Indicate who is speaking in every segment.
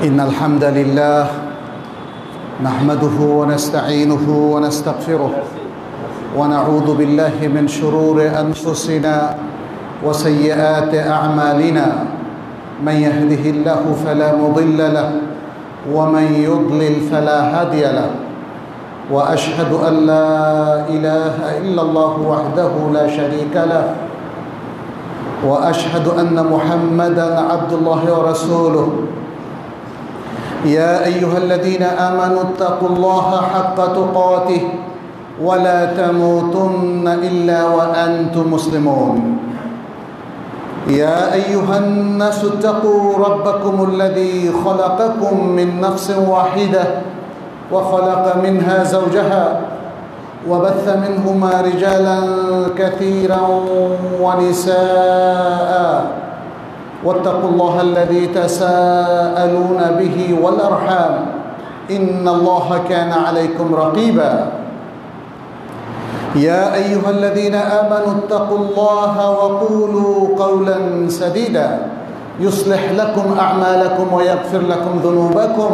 Speaker 1: إن الحمد لله نحمده ونستعينه ونستغفره ونعوذ بالله من شرور أنفسنا وسيئات أعمالنا من يهده الله فلا مضل له ومن يضلل فلا هادي له وأشهد أن لا إله إلا الله وحده لا شريك له وأشهد أن محمدًا عبد الله ورسوله يا أيها الذين آمنوا اتقوا الله حق تقاته ولا تموتن إلا وأنتم مسلمون يا أيها الناس اتقوا ربكم الذي خلقكم من نفس واحدة وخلق منها زوجها وبث منهما رجالا كثيرا ونساء واتقوا الله الذي تساءلون به والأرحام إن الله كان عليكم رقيبا يا أيها الذين آمنوا اتقوا الله وقولوا قولا سديدا يصلح لكم أعمالكم ويغفر لكم ذنوبكم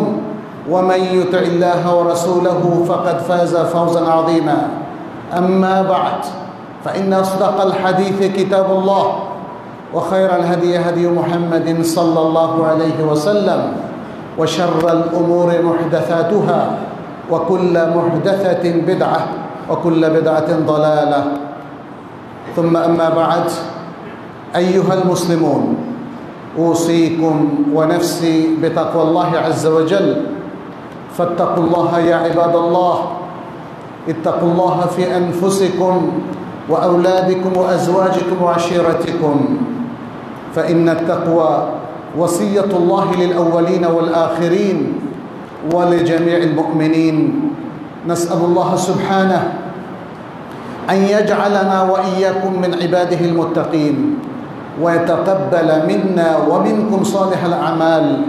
Speaker 1: ومن يطع الله ورسوله فقد فاز فوزا عظيما أما بعد فإن أصدق الحديث كتاب الله وخير الهدي هدي محمد صلى الله عليه وسلم وشر الأمور محدثاتها وكل محدثة بدعة وكل بدعة ضلالة ثم أما بعد أيها المسلمون أوصيكم ونفسي بتقوى الله عز وجل فاتقوا الله يا عباد الله اتقوا الله في أنفسكم وأولادكم وأزواجكم وعشيرتكم فإن التقوى وصية الله للأولين والآخرين ولجميع المؤمنين نسأل الله سبحانه أن يجعلنا وإياكم من عباده المتقين ويتقبل منا ومنكم صالح الأعمال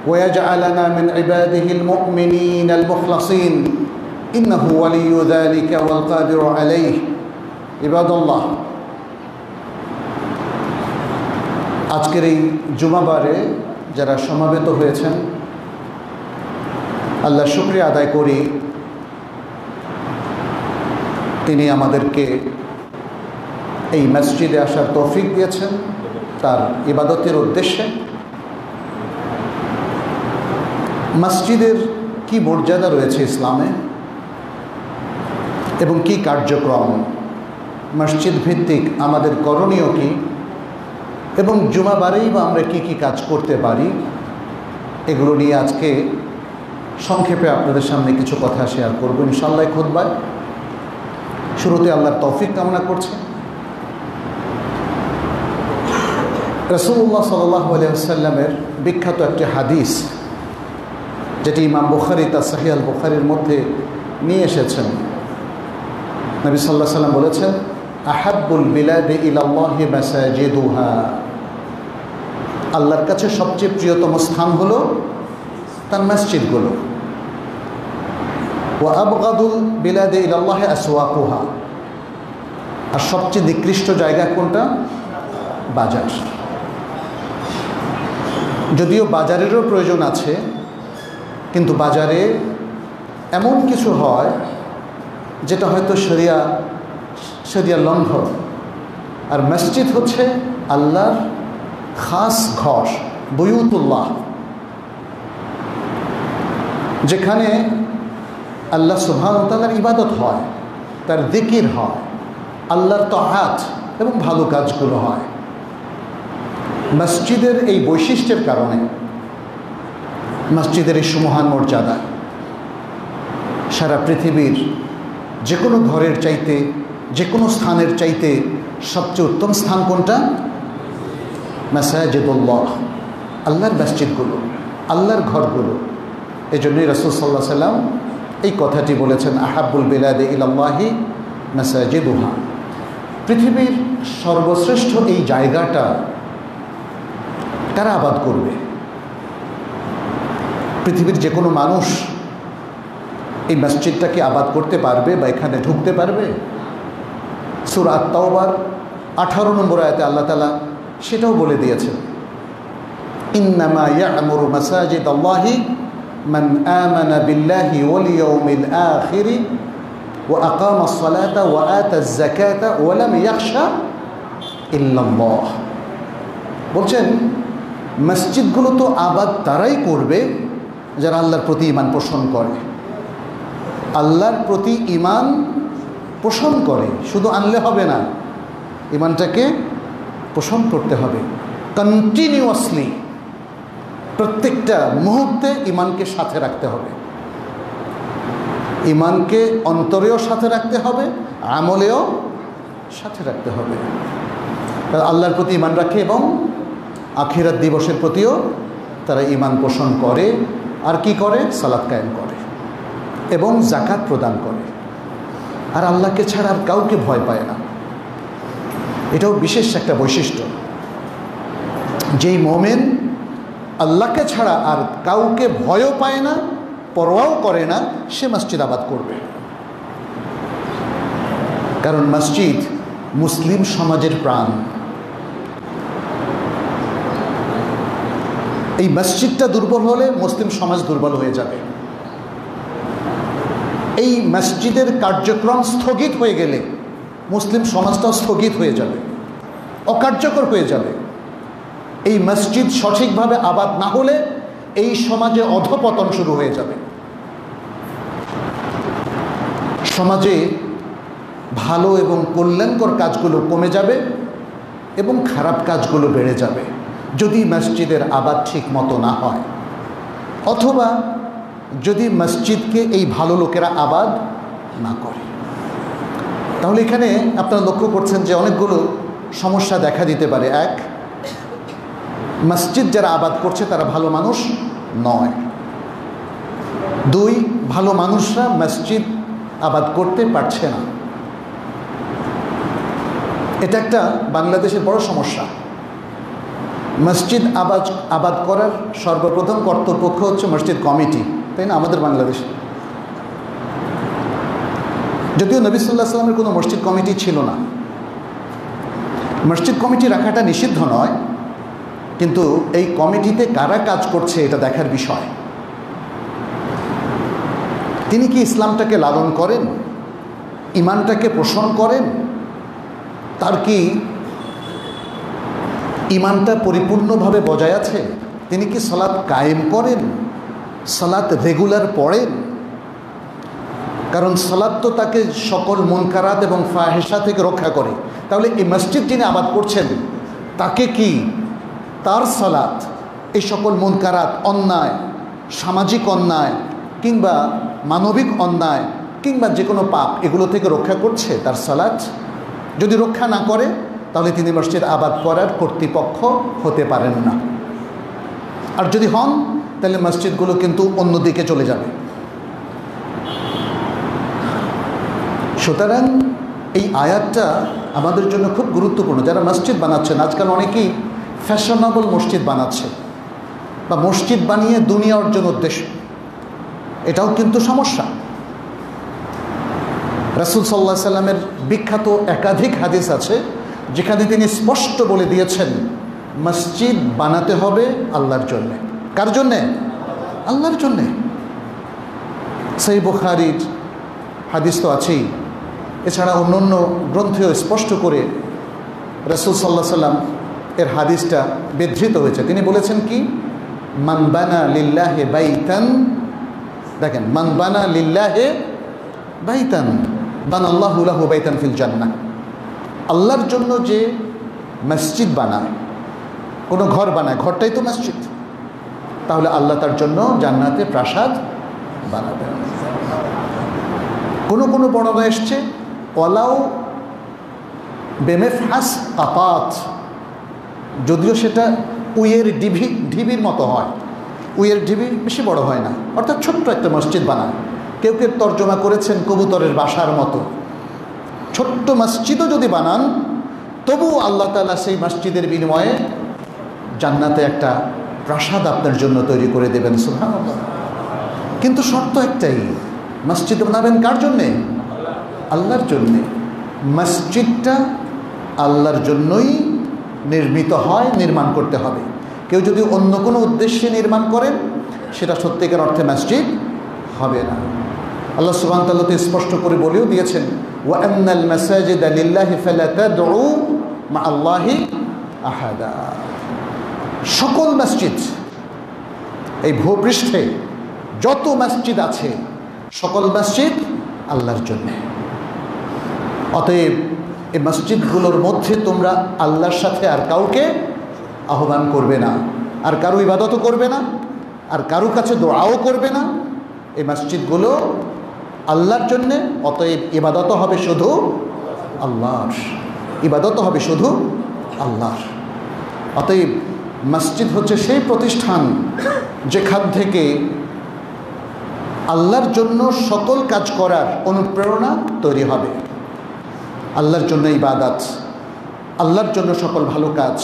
Speaker 1: ويجعلنا من عباده المؤمنين المخلصين إنه ولي ذلك والقادر عليه عباد الله আজকের এই জুমাবারে যারা সমাবেত হয়েছেন আল্লাহ শুকরিয়া আদায় করি তিনি আমাদেরকে এই মসজিদে আসার তৌফিক দিয়েছেন তার ইবাদতের উদ্দেশ্যে। মসজিদের কি মর্যাদা রয়েছে ইসলামে এবং কি কার্যক্রম, মসজিদ ভিত্তিক আমাদের করণীয় কি এবং জুমাবারেই বা আমরা কি কি কাজ করতে পারি, এগুলো নিয়ে আজকে সংক্ষেপে আপনাদের সামনে কিছু কথা শেয়ার করব ইনশাআল্লাহ খুতবায়। শুরুতে আল্লাহর তৌফিক কামনা করছি। রাসূলুল্লাহ সাল্লাল্লাহু আলাইহি ওয়াসাল্লামের বিখ্যাত একটি হাদিস যেটি ইমাম বুখারী তার সহিহ আল বুখারীর মধ্যে নিয়ে এসেছেন। নবী সাল্লাল্লাহু আলাইহি ওয়াসাল্লাম বলেছেন, আহাব্বুল বিলাদি ইলাল্লাহি মাসাজিদুহা, আল্লাহর কাছে সবচেয়ে প্রিয়তম স্থান হলো তার মসজিদগুলো। ওয়া আবগাদুল বিলাদি ইলাল্লাহি আসওয়াকুহা, আর সবচেয়ে নিকৃষ্ট জায়গা কোনটা? বাজার। যদিও বাজারেরও প্রয়োজন আছে, কিন্তু বাজারে এমন কিছু হয় যেটা হয়তো শরিয়া লঙ্ঘন, আর মসজিদ হচ্ছে আল্লাহর খাস ঘর, বুয়ুতুল্লাহ, যেখানে আল্লাহ সুবহানাহু ওয়া তাআলার ইবাদত হয়, তার যিকির হয়, আল্লাহর তাআত এবং ভালো কাজগুলো হয়। মসজিদের এই বৈশিষ্ট্যের কারণে, মসজিদের এই সুমহান মর্যাদা, সারা পৃথিবীর যে কোনো ঘরের চাইতে, যে কোনো স্থানের চাইতে সবচেয়ে উত্তম স্থান কোনটা? মাসাজিদুল্লাহ, আল্লাহর মসজিদগুলো, আল্লাহর ঘরগুলো। এই জন্যই রাসূল সাল্লাল্লাহু আলাইহি ওয়াসাল্লাম এই কথাটি বলেছেন, আহাব্বুল বিলাদি ইলাল্লাহি মাসাজিদুহা। পৃথিবীর সর্বশ্রেষ্ঠ এই জায়গাটা কারা আবাদ করবে? পৃথিবীর যে কোনো মানুষ এই মসজিদটাকে আবাদ করতে পারবে বা এখানে ঢুকতে পারবে? সূরা আত-তাওবার 18 নম্বর আয়াতে আল্লাহ তাআলা সেটাও বলে দিয়েছেন। ইন্নামা ইয়া'মুরু মাসাজিদাল্লাহি মান আমানা বিল্লাহি ওয়াল ইয়াউমিল আখির ওয়া আকামাস সালাতা ওয়া আতাজ যাকাতা ওয়া লাম ইয়াখশা ইল্লাল্লাহ। বলছেন মসজিদগুলো তো আবাদ তারাই করবে যারা আল্লাহর প্রতি ঈমান পোষণ করে। আল্লাহর প্রতি ঈমান পোষণ করে, শুধু আনলে হবে না, ঈমানটাকে পোষণ করতে হবে কন্টিনিউয়াসলি, প্রত্যেকটা মুহূর্তে ঈমানকে সাথে রাখতে হবে। ঈমানকে অন্তরেও সাথে রাখতে হবে, আমলেও সাথে রাখতে হবে। আল্লাহর প্রতি ঈমান রাখে এবং আখিরাত দিবসের প্রতিও তারা ঈমান পোষণ করে। আর কি করে? সালাত কায়েম করে এবং যাকাত প্রদান করে। আর আল্লাহকে ছাড়া আর কাউকে ভয় পায় না। এটাও বিশেষ একটা বৈশিষ্ট্য। যেই মোমেন আল্লাহকে ছাড়া আর কাউকে ভয়ও পায় না, পরোয়াও করে না, সে মসজিদ আবাদ করবে। কারণ মসজিদ মুসলিম সমাজের প্রাণ। এই মসজিদটা দুর্বল হলে মুসলিম সমাজ দুর্বল হয়ে যাবে। এই মসজিদের কার্যক্রম স্থগিত হয়ে গেলে মুসলিম সমাজটাও স্থগিত হয়ে যাবে, অকার্যকর হয়ে যাবে। এই মসজিদ সঠিকভাবে আবাদ না হলে এই সমাজে অধঃপতন শুরু হয়ে যাবে। সমাজে ভালো এবং কল্যাণকর কাজগুলো কমে যাবে এবং খারাপ কাজগুলো বেড়ে যাবে যদি মসজিদের আবাদ ঠিক মতো না হয়, অথবা যদি মসজিদকে এই ভালো লোকেরা আবাদ না করে। তাহলে এখানে আপনারা লক্ষ্য করছেন যে অনেকগুলো সমস্যা দেখা দিতে পারে। এক, মসজিদ যারা আবাদ করছে তারা ভালো মানুষ নয়। দুই, ভালো মানুষরা মসজিদ আবাদ করতে পারছে না। এটা একটা বাংলাদেশের বড় সমস্যা। মসজিদ আবাদ করার সর্বপ্রথম কর্তৃপক্ষ হচ্ছে মসজিদ কমিটি, তাই না? আমাদের বাংলাদেশে যদিও নবী সাল্লাল্লাহু আলাইহি ওয়াসাল্লামের কোনো মসজিদ কমিটি ছিল না। মসজিদ কমিটি রাখাটা নিষিদ্ধ নয়, কিন্তু এই কমিটিতে কারা কাজ করছে এটা দেখার বিষয়। তিনি কি ইসলামটাকে লালন করেন, ঈমানটাকে পোষণ করেন? তার কি ঈমানটা পরিপূর্ণভাবে বজায় আছে? তিনি কি সালাত কায়েম করেন, সালাত রেগুলার পড়েন? কারণ সালাত তো তাকে সকল মুনকারাত এবং ফাহিশা থেকে রক্ষা করে। তাহলে এই মসজিদ যিনি আবাদ করছেন তাকে কি তার সালাত এই সকল মুনকারাত, অন্যায়, সামাজিক অন্যায় কিংবা মানবিক অন্যায় কিংবা যে কোনো পাপ, এগুলো থেকে রক্ষা করছে তার সালাত? যদি রক্ষা না করে তাহলে তিনি মসজিদ আবাদ করার কর্তৃপক্ষ হতে পারেন না। আর যদি হন তাহলে মসজিদগুলো কিন্তু অন্যদিকে চলে যাবে। সুতরাং এই আয়াতটা আমাদের জন্য খুব গুরুত্বপূর্ণ। যারা মসজিদ বানাচ্ছেন, আজকাল অনেকেই ফ্যাশনেবল মসজিদ বানাচ্ছে বা মসজিদ বানিয়ে দুনিয়া অর্জন উদ্দেশ্য, এটাও কিন্তু সমস্যা। রাসূল সাল্লাল্লাহু আলাইহি সাল্লামের বিখ্যাত একাধিক হাদিস আছে যেখানে তিনি স্পষ্ট বলে দিয়েছেন মসজিদ বানাতে হবে আল্লাহর জন্যে। কার জন্যে? আল্লাহর জন্যে। সহিহ বুখারীর হাদিস তো আছেই, এছাড়া অন্য অন্য গ্রন্থেও স্পষ্ট করে রাসূল সাল্লাল্লাহু আলাইহি সাল্লাম এর হাদিসটা বিধৃত হয়েছে। তিনি বলেছেন কি, মান বানা লিল্লাহি বাইতান, দেখেন, মান বানা লিল্লাহি বাইতান বানাল্লাহু লাহু বাইতান ফিল জান্নাহ। আল্লাহর জন্য যে মসজিদ বানায়, কোনো ঘর বানায়, ঘরটাই তো মসজিদ, তাহলে আল্লাহ তার জন্য জান্নাতে প্রাসাদ বানাবেন। কোনো কোনো বর্ণনা এসছে ওয়ালাউ বেমেফহাস কাতাত, যদিও সেটা উইয়ের ঢিবির মতো হয়, উইয়ের ঢিবি বেশি বড় হয় না, অর্থাৎ ছোট্ট একটা মসজিদ বানায়। কেউ কেউ তর্জমা করেছেন কবুতরের বাসার মতো। ছোট্ট মসজিদও যদি বানান তবুও আল্লাহ তাআলা সেই মসজিদের বিনিময়ে জান্নাতে একটা প্রাসাদ আপনার জন্য তৈরি করে দেবেন। সুবহানাল্লাহ। কিন্তু শর্ত একটাই, মসজিদ বানাবেন কার জন্যে? আল্লাহর জন্যে। মসজিদটা আল্লাহর জন্যই নির্মিত হয়, নির্মাণ করতে হবে। কেউ যদি অন্য কোনো উদ্দেশ্যে নির্মাণ করেন সেটা সত্যিকার অর্থে মসজিদ হবে না। আল্লাহ সুবহানাহু ওয়া তাআলা তো স্পষ্ট করে বলেও দিয়েছেন, ওয়া আন্নাল মাসাজিদা লিল্লাহি ফালা তাদউ মা'আল্লাহি আহাদা। সকল মসজিদ, এই ভূপৃষ্ঠে যত মসজিদ আছে সকল মসজিদ আল্লাহর জন্য। অতএব এই মসজিদগুলোর মধ্যে তোমরা আল্লাহর সাথে আর কাউকে আহ্বান করবে না, আর কারো ইবাদতও করবে না, আর কারো কাছে দোয়াও করবে না। এই মসজিদগুলো আল্লাহর জন্যে, অতএব ইবাদতও হবে শুধু আল্লাহর, ইবাদতও হবে শুধু আল্লাহর। অতএব মসজিদ হচ্ছে সেই প্রতিষ্ঠান যেখান থেকে আল্লাহর জন্য সকল কাজ করার অনুপ্রেরণা তৈরি হবে। আল্লাহর জন্য ইবাদত, আল্লাহর জন্য সকল ভালো কাজ,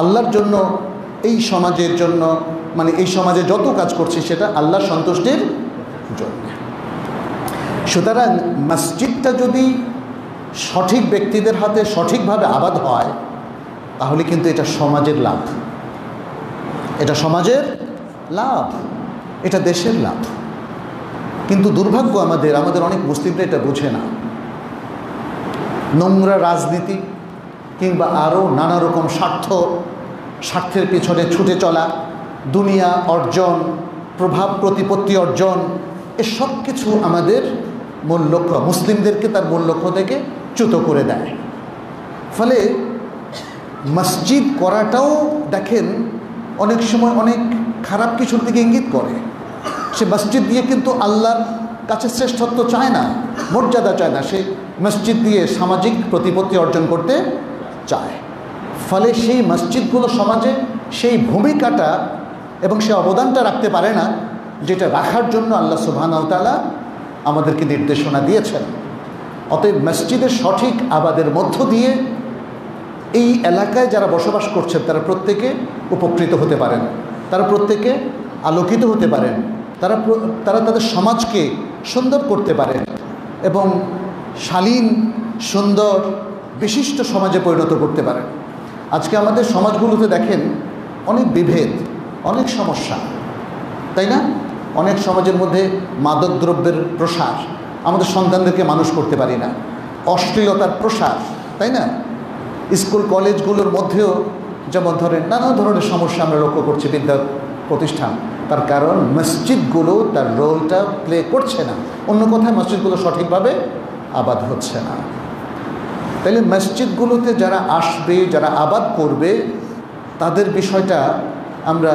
Speaker 1: আল্লাহর জন্য এই সমাজের জন্য, মানে এই সমাজে যত কাজ করছি সেটা আল্লাহর সন্তুষ্টির জন্য। সুতরাং মসজিদটা যদি সঠিক ব্যক্তিদের হাতে সঠিকভাবে আবাদ হয় তাহলে কিন্তু এটা সমাজের লাভ, এটা সমাজের লাভ, এটা দেশের লাভ। কিন্তু দুর্ভাগ্য আমাদের অনেক মুসলিমরা এটা বোঝে না। নোংরা রাজনীতি কিংবা আরও নানা রকম স্বার্থের পেছনে ছুটে চলা, দুনিয়া অর্জন, প্রভাব প্রতিপত্তি অর্জন, এসব কিছু আমাদের মূল লক্ষ্য, মুসলিমদেরকে তার মূল লক্ষ্য থেকে চ্যুত করে দেয়। ফলে মসজিদ করাটাও দেখেন অনেক সময় অনেক খারাপ কিছুর দিকে ইঙ্গিত করে। সে মসজিদ দিয়ে কিন্তু আল্লাহর কাছে শ্রেষ্ঠত্ব চায় না, মর্যাদা চায় না, সে মসজিদ দিয়ে সামাজিক প্রতিপত্তি অর্জন করতে চায়। ফলে সেই মসজিদগুলো সমাজে সেই ভূমিকাটা এবং সে অবদানটা রাখতে পারে না যেটা রাখার জন্য আল্লাহ সুবহানাহু ওয়া তাআলা আমাদেরকে নির্দেশনা দিয়েছেন। অতএব মসজিদের সঠিক আবাদের মধ্য দিয়ে এই এলাকায় যারা বসবাস করছেন তারা প্রত্যেকে উপকৃত হতে পারেন, তারা প্রত্যেকে আলোকিত হতে পারেন, তারা তাদের সমাজকে সুন্দর করতে পারেন এবং শালীন সুন্দর বিশিষ্ট সমাজে পরিণত করতে পারেন। আজকে আমাদের সমাজগুলোতে দেখেন অনেক বিভেদ, অনেক সমস্যা, তাই না? অনেক সমাজের মধ্যে মাদকদ্রব্যের প্রসার, আমাদের সন্তানদেরকে মানুষ করতে পারি না, অশ্লীলতার প্রসার, তাই না? স্কুল কলেজগুলোর মধ্যেও যেমন ধরেন নানা ধরনের সমস্যা আমরা লক্ষ্য করছি, বিদ্যা প্রতিষ্ঠান। তার কারণ মসজিদগুলো তার রোলটা প্লে করছে না, অন্য কথায় মসজিদগুলো সঠিকভাবে আবাদ হচ্ছে না। তাহলে মসজিদগুলোতে যারা আসবে, যারা আবাদ করবে, তাদের বিষয়টা আমরা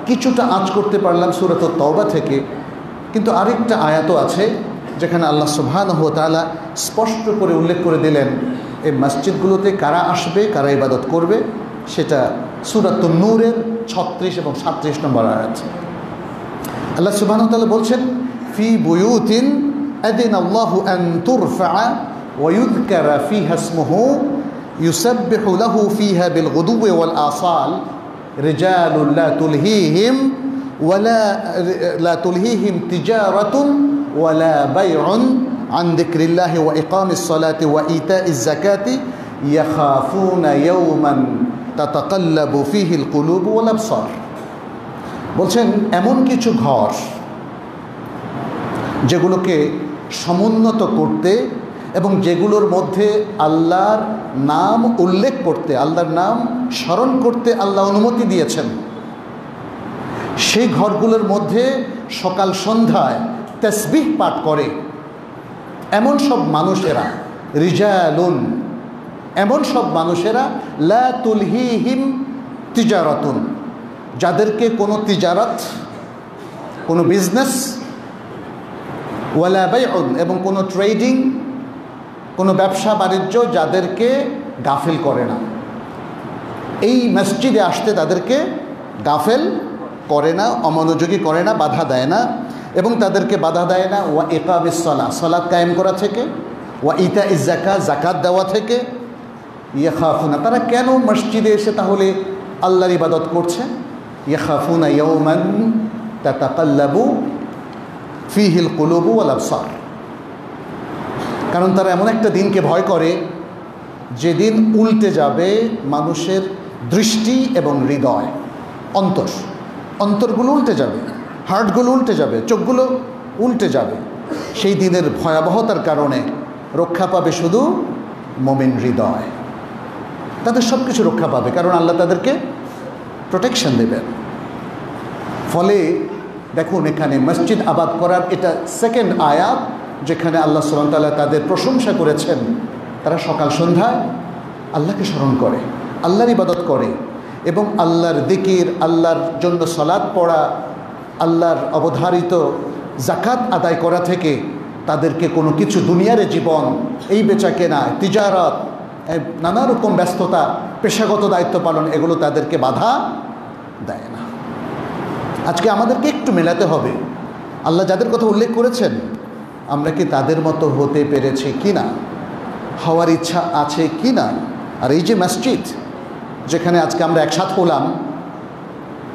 Speaker 1: কিছুটা আঁচ করতে পারলাম সূরাত তাওবা থেকে। কিন্তু আরেকটা আয়াতও আছে যেখানে আল্লাহ সুবহানাহু ওয়া তাআলা স্পষ্ট করে উল্লেখ করে দিলেন এই মসজিদগুলোতে কারা আসবে, কারা ইবাদত করবে, সেটা সূরাত নূরের 36 এবং 37 নম্বর আয়াত। আল্লাহ সুবহানাহু ওয়া তাআলা বলছেন, ফি বুয়ুতিন আযিনাল্লাহু আন তুরফা ওয়া ইউযকারা ফিহা ইসমুহু ইউসাব্বিহু লাহু ফিহা বিল গুদুওয়ি ওয়াল আসাল রিজালুন লা তুলহিহিম তিজারাতুন ওয়ালা বাইউন আন যিকরিল্লাহি ওয়া ইকামিস সালাতি ওয়া ইতাইজ যাকাতি ইয়াখাফুনা ইয়াওমান তাতাকাল্লাবু ফিহিল কুলুবু ওয়াল আবসার। বলছেন এমন কিছু ঘর যেগুলোকে সমুন্নত করতে এবং যেগুলোর মধ্যে আল্লাহর নাম উল্লেখ করতে, আল্লাহর নাম স্মরণ করতে আল্লাহ অনুমতি দিয়েছেন, সেই ঘরগুলোর মধ্যে সকাল সন্ধ্যায় তাসবিহ পাঠ করে এমন সব মানুষেরা, রিজালুন, এমন সব মানুষেরা, লা তুলহিহিম তিজারাতুন, যাদেরকে কোনো তিজারত, কোনো বিজনেস, ওয়ালা বাইউন, এবং কোনো ট্রেডিং, কোনো ব্যবসা বাণিজ্য যাদেরকে গাফেল করে না। এই মসজিদে আসতে তাদেরকে গাফেল করে না, অমনোযোগী করে না, বাধা দেয় না, এবং তাদেরকে বাধা দেয় না ওয়া ইকামিস সালাহ, সালাত কায়েম করা থেকে, ওয়া ইতাইজ যাকাত, যাকাত দেওয়া থেকে। ইয়াখাফুনা, তারা কেন মসজিদে এসে তাহলে আল্লাহর ইবাদত করছে? ইয়াখাফুনা ইয়াওমান তাতাকাল্লাবু ফিহিল কুলুবু ওয়াল আবসার, কারণ তারা এমন একটা দিনকে ভয় করে যেদিন উল্টে যাবে মানুষের দৃষ্টি এবং হৃদয়। অন্তরগুলো উল্টে যাবে, হার্টগুলো উল্টে যাবে, চোখগুলো উল্টে যাবে। সেই দিনের ভয়াবহতার কারণে রক্ষা পাবে শুধু মুমিন হৃদয়। তাদের সব কিছু রক্ষা পাবে, কারণ আল্লাহ তাদেরকে প্রোটেকশন দেবেন। ফলে দেখুন, এখানে মসজিদ আবাদ করার এটা সেকেন্ড আয়াত, যেখানে আল্লাহ সুবহানাহু ওয়া তাআলা তাদের প্রশংসা করেছেন। তারা সকাল সন্ধ্যায় আল্লাহকে স্মরণ করে, আল্লাহর ইবাদত করে, এবং আল্লাহর দিকির, আল্লাহর জন্য সালাত পড়া, আল্লাহর অবধারিত জাকাত আদায় করা থেকে তাদেরকে কোনো কিছু দুনিয়ার জীবন, এই বেচা কেনা, তিজারত, নানা রকম ব্যস্ততা, পেশাগত দায়িত্ব পালন, এগুলো তাদেরকে বাধা দেয় না। আজকে আমাদেরকে একটু মেলাতে হবে, আল্লাহ যাদের কথা উল্লেখ করেছেন আমরা কি তাদের মতো হতে পেরেছি কি না, হওয়ার ইচ্ছা আছে কি না। আর এই যে মসজিদ, যেখানে আজকে আমরা একসাথে হলাম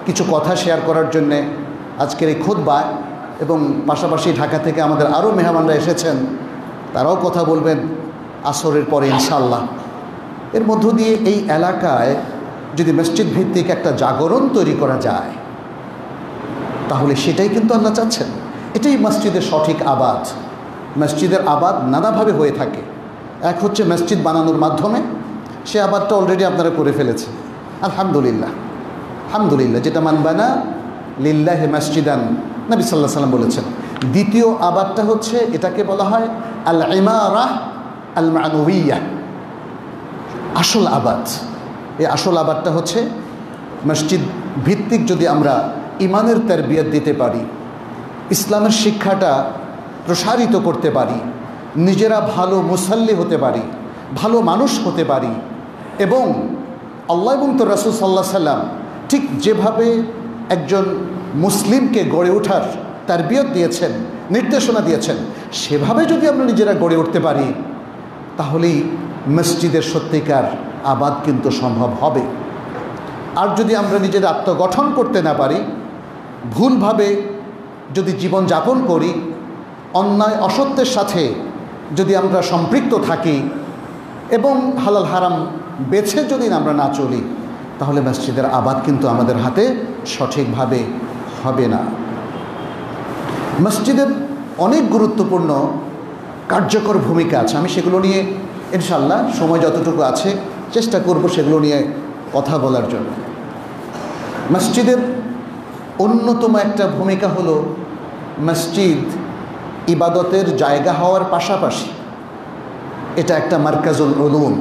Speaker 1: কিছু কথা শেয়ার করার জন্যে আজকের এই খুতবায়, এবং পাশাপাশি ঢাকা থেকে আমাদের আরও মেহমানরা এসেছেন, তারাও কথা বলবেন আসরের পরে ইনশাআল্লাহ। এর মধ্য দিয়ে এই এলাকায় যদি মসজিদ ভিত্তিক একটা জাগরণ তৈরি করা যায়, তাহলে সেটাই কিন্তু আল্লাহ চাচ্ছেন। এটাই মসজিদের সঠিক আবাদ। মসজিদের আবাদ নানাভাবে হয়ে থাকে। এক হচ্ছে মসজিদ বানানোর মাধ্যমে, সে আবাদটা অলরেডি আপনারা করে ফেলেছেন, আলহামদুলিল্লাহ আলহামদুলিল্লাহ, যেটা মান বানা লিল্লাহি মসজিদান, নবী সাল্লাল্লাহু আলাইহি ওয়াসাল্লাম বলেছেন। দ্বিতীয় আবাদটা হচ্ছে, এটাকে বলা হয় আল ইমারাহ আল মানউইয়াহ, আসল আবাদ। এই আসল আবাদটা হচ্ছে মসজিদ ভিত্তিক যদি আমরা ইমানের তারবিয়ত দিতে পারি, ইসলামের শিক্ষাটা প্রসারিত করতে পারি, নিজেরা ভালো মুসাল্লি হতে পারি, ভালো মানুষ হতে পারি, এবং আল্লাহ এবং তো রাসূল সাল্লাল্লাহু আলাইহি সাল্লাম ঠিক যেভাবে একজন মুসলিমকে গড়ে ওঠার তারবিয়ত দিয়েছেন, নির্দেশনা দিয়েছেন, সেভাবে যদি আমরা নিজেরা গড়ে উঠতে পারি, তাহলেই মসজিদের সত্যিকার আবাদ কিন্তু সম্ভব হবে। আর যদি আমরা নিজেদের আত্মগঠন করতে না পারি, ভুলভাবে যদি জীবন যাপন করি, অন্যায় অসত্যের সাথে যদি আমরা সম্পৃক্ত থাকি, এবং হালাল হারাম বেছে যদি আমরা না চলি, তাহলে মসজিদের আবাদ কিন্তু আমাদের হাতে সঠিকভাবে হবে না। মসজিদের অনেক গুরুত্বপূর্ণ কার্যকর ভূমিকা আছে। আমি সেগুলো নিয়ে ইনশাআল্লাহ সময় যতটুকু আছে চেষ্টা করব সেগুলো নিয়ে কথা বলার জন্য। মসজিদের অন্যতম একটা ভূমিকা হলো, মসজিদ ইবাদতের জায়গা হওয়ার পাশাপাশি এটা একটা মারকাজুল উলুম,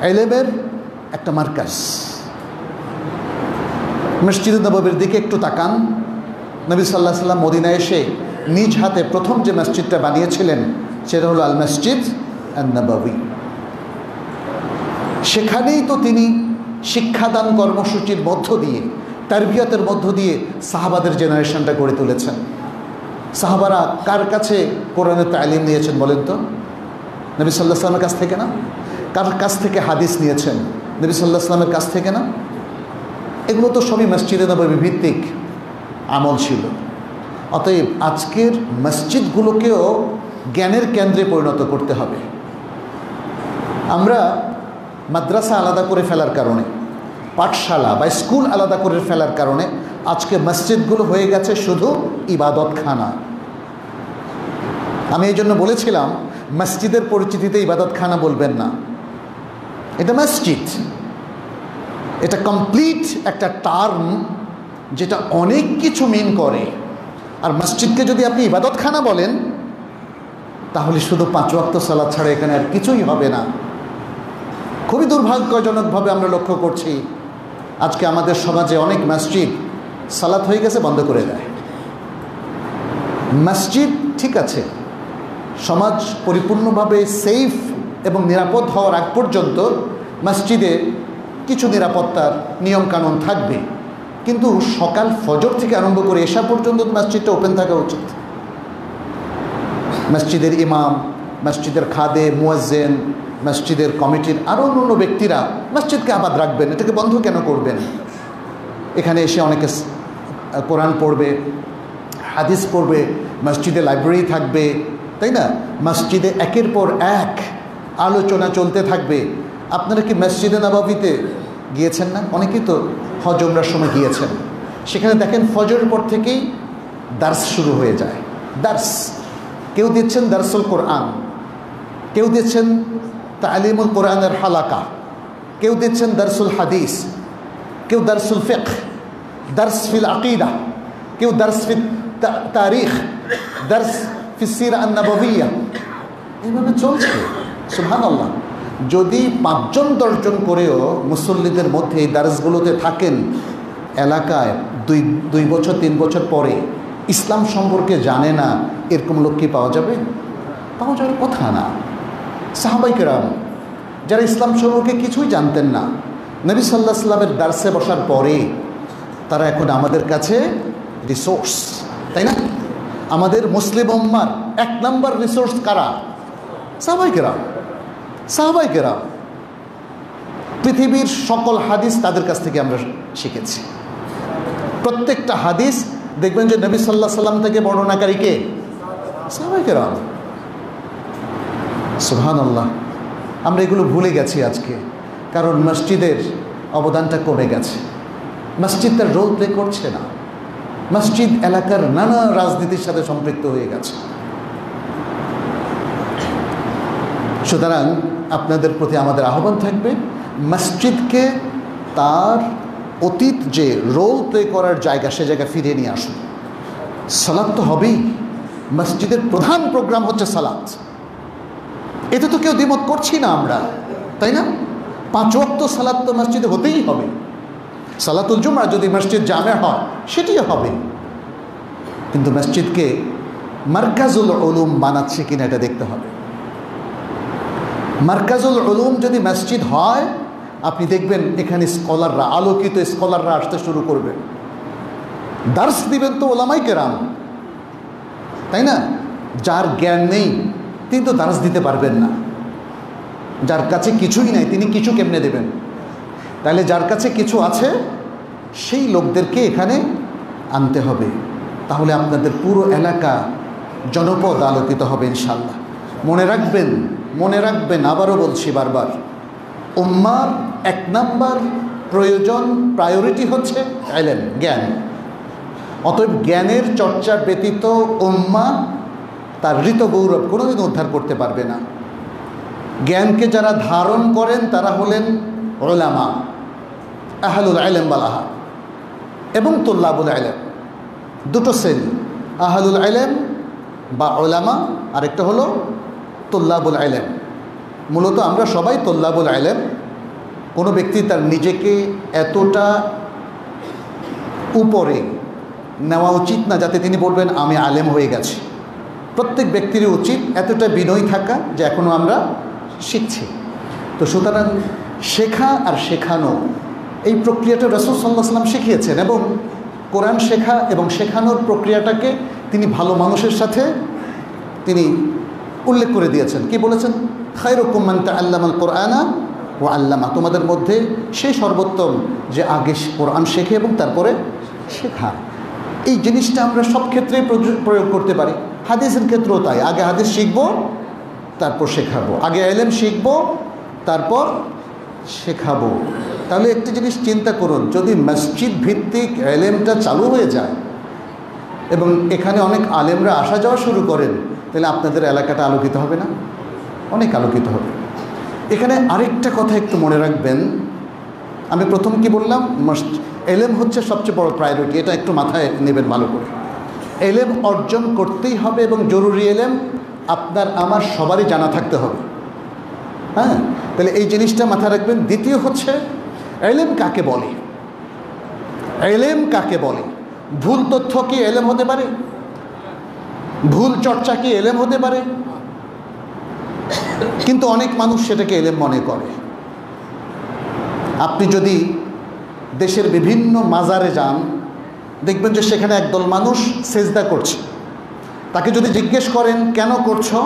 Speaker 1: ইলমের একটা মারকাজ। মসজিদে নববীর দিকে একটু তাকান। নবী সাল্লাল্লাহু আলাইহি ওয়াসাল্লাম মদিনায় এসে নিজ হাতে প্রথম যে মসজিদটা বানিয়েছিলেন সেটা হলো আল মসজিদ আন-নববী। সেখানেই তো তিনি শিক্ষাদান কর্মসূচির মধ্য দিয়ে, তারবিয়তের মধ্য দিয়ে সাহাবাদের জেনারেশনটা গড়ে তুলেছেন। সাহাবারা কার কাছে কোরআনের তালিম নিয়েছেন বলেন তো? নবী সাল্লাল্লাহু আলাইহি ওয়াসাল্লামের কাছ থেকে না? কার কাছ থেকে হাদিস নিয়েছেন? নবী সাল্লাল্লাহু আলাইহি ওয়াসাল্লামের কাছ থেকে না? এগুলো তো সবই মসজিদে নববী ভিত্তিক আমল ছিল। অতএব আজকের মসজিদগুলোকেও জ্ঞানের কেন্দ্রে পরিণত করতে হবে। আমরা মাদ্রাসা আলাদা করে ফেলার কারণে, পাঠশালা বা স্কুল আলাদা করে ফেলার কারণে আজকে মসজিদগুলো হয়ে গেছে শুধু ইবাদতখানা। আমি এই জন্য বলেছিলাম, মসজিদের পরিচিতিতে ইবাদতখানা বলবেন না, এটা মসজিদ। এটা কমপ্লিট একটা টার্ম যেটা অনেক কিছু মিন করে। আর মসজিদকে যদি আপনি ইবাদতখানা বলেন, তাহলে শুধু 5 ওয়াক্ত সালাত ছাড়া এখানে আর কিছুই হবে না। খুবই দুর্ভাগ্যজনকভাবে আমরা লক্ষ্য করছি, আজকে আমাদের সমাজে অনেক মসজিদ সালাত হয়ে গেছে বন্ধ করে দেয়। মসজিদ ঠিক আছে, সমাজ পরিপূর্ণভাবে সেফ এবং নিরাপদ হওয়ার আগ পর্যন্ত মসজিদে কিছু নিরাপত্তার নিয়মকানুন থাকবে, কিন্তু সকাল ফজর থেকে আরম্ভ করে এশা পর্যন্ত মসজিদটা ওপেন থাকা উচিত। মসজিদের ইমাম, মসজিদের খাদে, মুয়াজ্জিন, মসজিদের কমিটির আরও অন্য ব্যক্তিরা মসজিদকে আবাদ রাখবেন। এটাকে বন্ধ কেন করবেন? এখানে এসে অনেকে কোরআন পড়বে, হাদিস পড়বে, মসজিদে লাইব্রেরি থাকবে, তাই না? মসজিদে একের পর এক আলোচনা চলতে থাকবে। আপনারা কি মসজিদে নববীতে গিয়েছেন না? অনেকেই তো হজ উমরার সময় গিয়েছেন। সেখানে দেখেন ফজরের পর থেকেই দার্স শুরু হয়ে যায়। দার্স, কেউ দিচ্ছেন দার্সুল কোরআন, কেউ দিচ্ছেন তালিমুল কোরআনের হালাকা, কেউ দিচ্ছেন দার্সুল হাদিস, কেউ দার্সুল ফিকহ, দার্স ফিল আকিদা, কেউ দার্স ফিল তারিখ, দার্স ফিল সিরা আন-নববিয়্যা। এইভাবে চলছে। সুবহানাল্লাহ। যদি 5 জন 10 জন করেও মুসল্লিদের মধ্যে এই দার্সগুলোতে থাকেন, এলাকায় 2 বছর 3 বছর পরে ইসলাম সম্পর্কে জানে না, এরকম লোক কি পাওয়া যাবে? পাওয়া যাওয়ার কথা না। সাহাবায়ে কেরাম যারা ইসলাম সম্পর্কে কিছুই জানতেন না, নবী সাল্লাল্লাহু আলাইহি ওয়াসাল্লামের দার্সে বসার পরে তারা এখন আমাদের কাছে রিসোর্স, তাই না? আমাদের মুসলিম উম্মার 1 নম্বর রিসোর্স কারা? সাহাবায়ে কেরাম। সাহাবায়ে কেরাম। পৃথিবীর সকল হাদিস তাদের কাছ থেকে আমরা শিখেছি। প্রত্যেকটা হাদিস দেখবেন যে নবী সাল্লাল্লাহু আলাইহি ওয়াসাল্লাম থেকে বর্ণনাকারী কে? সাহাবায়ে কেরাম। সুবহানাল্লাহ। আমরা এগুলো ভুলে গেছি আজকে, কারণ মসজিদের অবদানটা কমে গেছে। মসজিদ তার রোল প্লে করছে না। মসজিদ এলাকার নানা রাজনীতির সাথে সম্পৃক্ত হয়ে গেছে। সুতরাং আপনাদের প্রতি আমাদের আহ্বান থাকবে, মসজিদকে তার অতীত যে রোল প্লে করার জায়গা, সে জায়গা ফিরিয়ে নিয়ে আসুন। সালাত তো হবেই, মসজিদের প্রধান প্রোগ্রাম হচ্ছে সালাত। এতে তো কেউ দ্বিমত করছি না আমরা, তাই না? 5 ওয়াক্ত সালাত তো মসজিদে হতেই হবে। সালাতুল জুমআ যদি মসজিদ জামে হয় সেটিও হবে, কিন্তু মসজিদকে মারকাজুল উলুম বানাচ্ছে কিনা এটা দেখতে হবে। মারকাজুল উলুম যদি মসজিদ হয়, আপনি দেখবেন এখানে স্কলাররা, আলোকিত স্কলাররা আসতে শুরু করবেন। দার্স দিবেন তো ওলামায়ে কেরাম, তাই না? যার জ্ঞান নেই তিনি তো দার্স দিতে পারবেন না। যার কাছে কিছুই নাই তিনি কিছু কেমনে দেবেন? তাহলে যার কাছে কিছু আছে সেই লোকদেরকে এখানে আনতে হবে। তাহলে আপনাদের পুরো এলাকা, জনপদ আলোকিত হবে ইনশাআল্লাহ। মনে রাখবেন, আবারও বলছি বারবার, উম্মার 1 নম্বর প্রয়োজন, প্রায়োরিটি হচ্ছে ইলম, জ্ঞান। অতএব জ্ঞানের চর্চা ব্যতীত উম্মা তার ঋত গৌরব কোনোদিন উদ্ধার করতে পারবে না। জ্ঞানকে যারা ধারণ করেন তারা হলেন উলামা, আহলুল ইলম বালাহা, এবং তুল্লাবুল ইলম। 2টো শ্রেণী, আহলুল ইলম বা উলামা, আরেকটা হলো তুল্লাবুল ইলম। মূলত আমরা সবাই তুল্লাবুল ইলম। কোনো ব্যক্তি তার নিজেকে এতটা উপরে নেওয়া উচিত না যাতে তিনি বলবেন আমি আলেম হয়ে গেছি। প্রত্যেক ব্যক্তিরই উচিত এতটা বিনয়ী থাকা যে এখনও আমরা শিখছি। তো সুতরাং শেখা আর শেখানো, এই প্রক্রিয়াটা রাসূল সাল্লাল্লাহু আলাইহি ওয়াসাল্লাম শিখিয়েছেন, এবং কোরআন শেখা এবং শেখানোর প্রক্রিয়াটাকে তিনি ভালো মানুষের সাথে তিনি উল্লেখ করে দিয়েছেন। কি বলেছেন? খায়রুকুম মান তাআল্লামাল কোরআনা ওয়া আল্লামা। তোমাদের মধ্যে সেই সর্বোত্তম যে আগে কোরআন শেখে এবং তারপরে শেখায়। এই জিনিসটা আমরা সব ক্ষেত্রেই প্রয়োগ করতে পারি। হাদিসের ক্ষেত্রেও তাই। আগে হাদিস শিখবো তারপর শেখাবো, আগে ইলম শিখবো তারপর শেখাবো। তাহলে একটি জিনিস চিন্তা করুন, যদি মসজিদ ভিত্তিক ইলমটা চালু হয়ে যায় এবং এখানে অনেক আলেমরা আসা যাওয়া শুরু করেন, তাহলে আপনাদের এলাকাটা আলোকিত হবে না? অনেক আলোকিত হবে। এখানে আরেকটা কথা একটু মনে রাখবেন। আমি প্রথম কি বললাম? ইলম হচ্ছে সবচেয়ে বড় প্রায়োরিটি, এটা একটু মাথায় নেবেন ভালো করে। ইলম অর্জন করতেই হবে এবং জরুরি ইলম আপনার আমার সবারই জানা থাকতে হবে। হ্যাঁ, তাহলে এই জিনিসটা মাথায় রাখবেন। দ্বিতীয় হচ্ছে ইলম কাকে বলে? ইলম কাকে বলে? ভুল তথ্য কি ইলম হতে পারে? ভুল চর্চা কি ইলম হতে পারে? কিন্তু অনেক মানুষ সেটাকে ইলম মনে করে। আপনি যদি দেশের বিভিন্ন মাজারে যান, দেখবেন যে সেখানে একদল মানুষ সেজদা করছে। তাকে যদি জিজ্ঞেস করেন কেন করছো,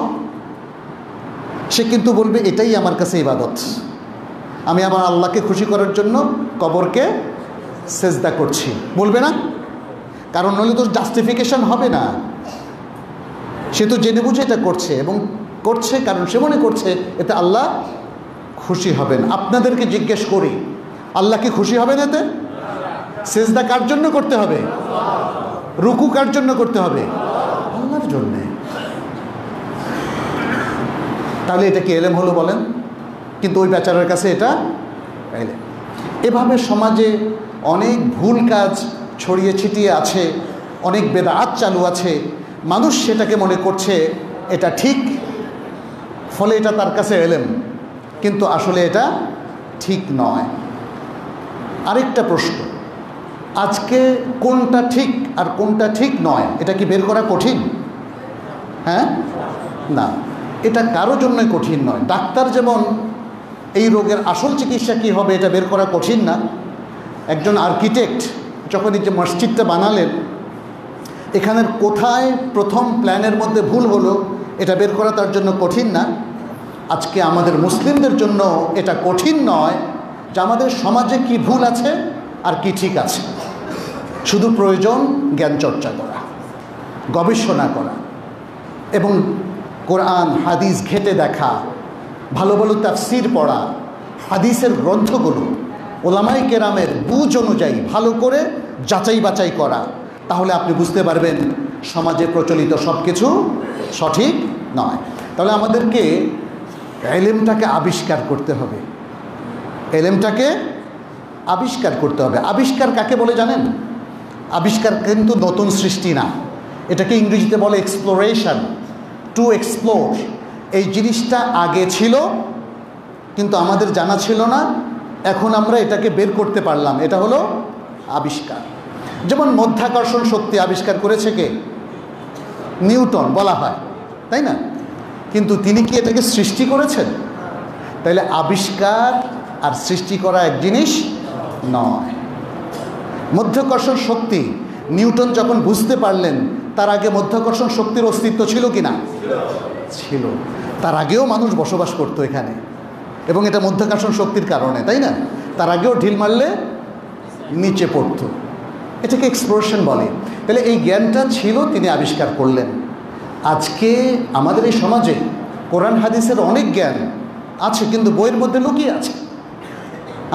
Speaker 1: সে কিন্তু বলবে এটাই আমার কাছে ইবাদত, আমি আমার আল্লাহকে খুশি করার জন্য কবরকে সেজদা করছি, বলবে না? কারণ নইলে তো জাস্টিফিকেশন হবে না। সে তো জেনে বুঝে এটা করছে, এবং করছে কারণ সে মনে করছে এতে আল্লাহ খুশি হবেন। আপনাদেরকে জিজ্ঞেস করি, আল্লাহ কি খুশি হবেন এতে? সেজদা কার জন্য করতে হবে? রুকু কার জন্য করতে হবে? আল্লাহর জন্যে। তাহলে এটা কি এলেম হলো বলেন? কিন্তু ওই বেচারার কাছে এটা এলেম। এভাবে সমাজে অনেক ভুল কাজ ছড়িয়ে ছিটিয়ে আছে, অনেক বেদাত চালু আছে। মানুষ সেটাকে মনে করছে এটা ঠিক, ফলে এটা তার কাছে এলেম, কিন্তু আসলে এটা ঠিক নয়। আরেকটা প্রশ্ন, আজকে কোনটা ঠিক আর কোনটা ঠিক নয় এটা কি বের করা কঠিন? হ্যাঁ, না, এটা কারো জন্যই কঠিন নয়। ডাক্তার যেমন এই রোগের আসল চিকিৎসা কী হবে এটা বের করা কঠিন না, একজন আর্কিটেক্ট যখন এই যে মসজিদটা বানালেন, এখানের কোথায় প্রথম প্ল্যানের মধ্যে ভুল হলো এটা বের করা তার জন্য কঠিন না। আজকে আমাদের মুসলিমদের জন্য এটা কঠিন নয় যে আমাদের সমাজে কি ভুল আছে আর কি ঠিক আছে। শুধু প্রয়োজন জ্ঞান চর্চা করা, গবেষণা করা এবং কোরআন হাদিস ঘেঁটে দেখা, ভালো ভালো তাফসির পড়া, হাদিসের গ্রন্থগুলো ওলামায়ে কেরামের বুঝ অনুযায়ী ভালো করে যাচাই বাছাই করা। তাহলে আপনি বুঝতে পারবেন সমাজে প্রচলিত সব কিছু সঠিক নয়। তাহলে আমাদেরকে এলেমটাকে আবিষ্কার করতে হবে, এলেমটাকে আবিষ্কার করতে হবে। আবিষ্কার কাকে বলে জানেন? আবিষ্কার কিন্তু নতুন সৃষ্টি না, এটাকে ইংরেজিতে বলে এক্সপ্লোরেশন, টু এক্সপ্লোর। এই জিনিসটা আগে ছিল কিন্তু আমাদের জানা ছিল না, এখন আমরা এটাকে বের করতে পারলাম, এটা হলো আবিষ্কার। যেমন মধ্যাকর্ষণ শক্তি আবিষ্কার করেছে কে? নিউটন বলা হয়, তাই না? কিন্তু তিনি কি এটাকে সৃষ্টি করেছেন? তাইলে আবিষ্কার আর সৃষ্টি করা এক জিনিস নয়। মধ্যাকর্ষণ শক্তি নিউটন যখন বুঝতে পারলেন, তার আগে মধ্যাকর্ষণ শক্তির অস্তিত্ব ছিল কি না? ছিল। তার আগেও মানুষ বসবাস করতো এখানে, এবং এটা মধ্যাকর্ষণ শক্তির কারণে, তাই না? তার আগেও ঢিল মারলে নিচে পড়তো। এটাকে এক্সপ্লোরেশন বলে। তাহলে এই জ্ঞানটা ছিল, তিনি আবিষ্কার করলেন। আজকে আমাদের এই সমাজে কোরআন হাদিসের অনেক জ্ঞান আছে কিন্তু বইয়ের মধ্যে লুকিয়ে আছে,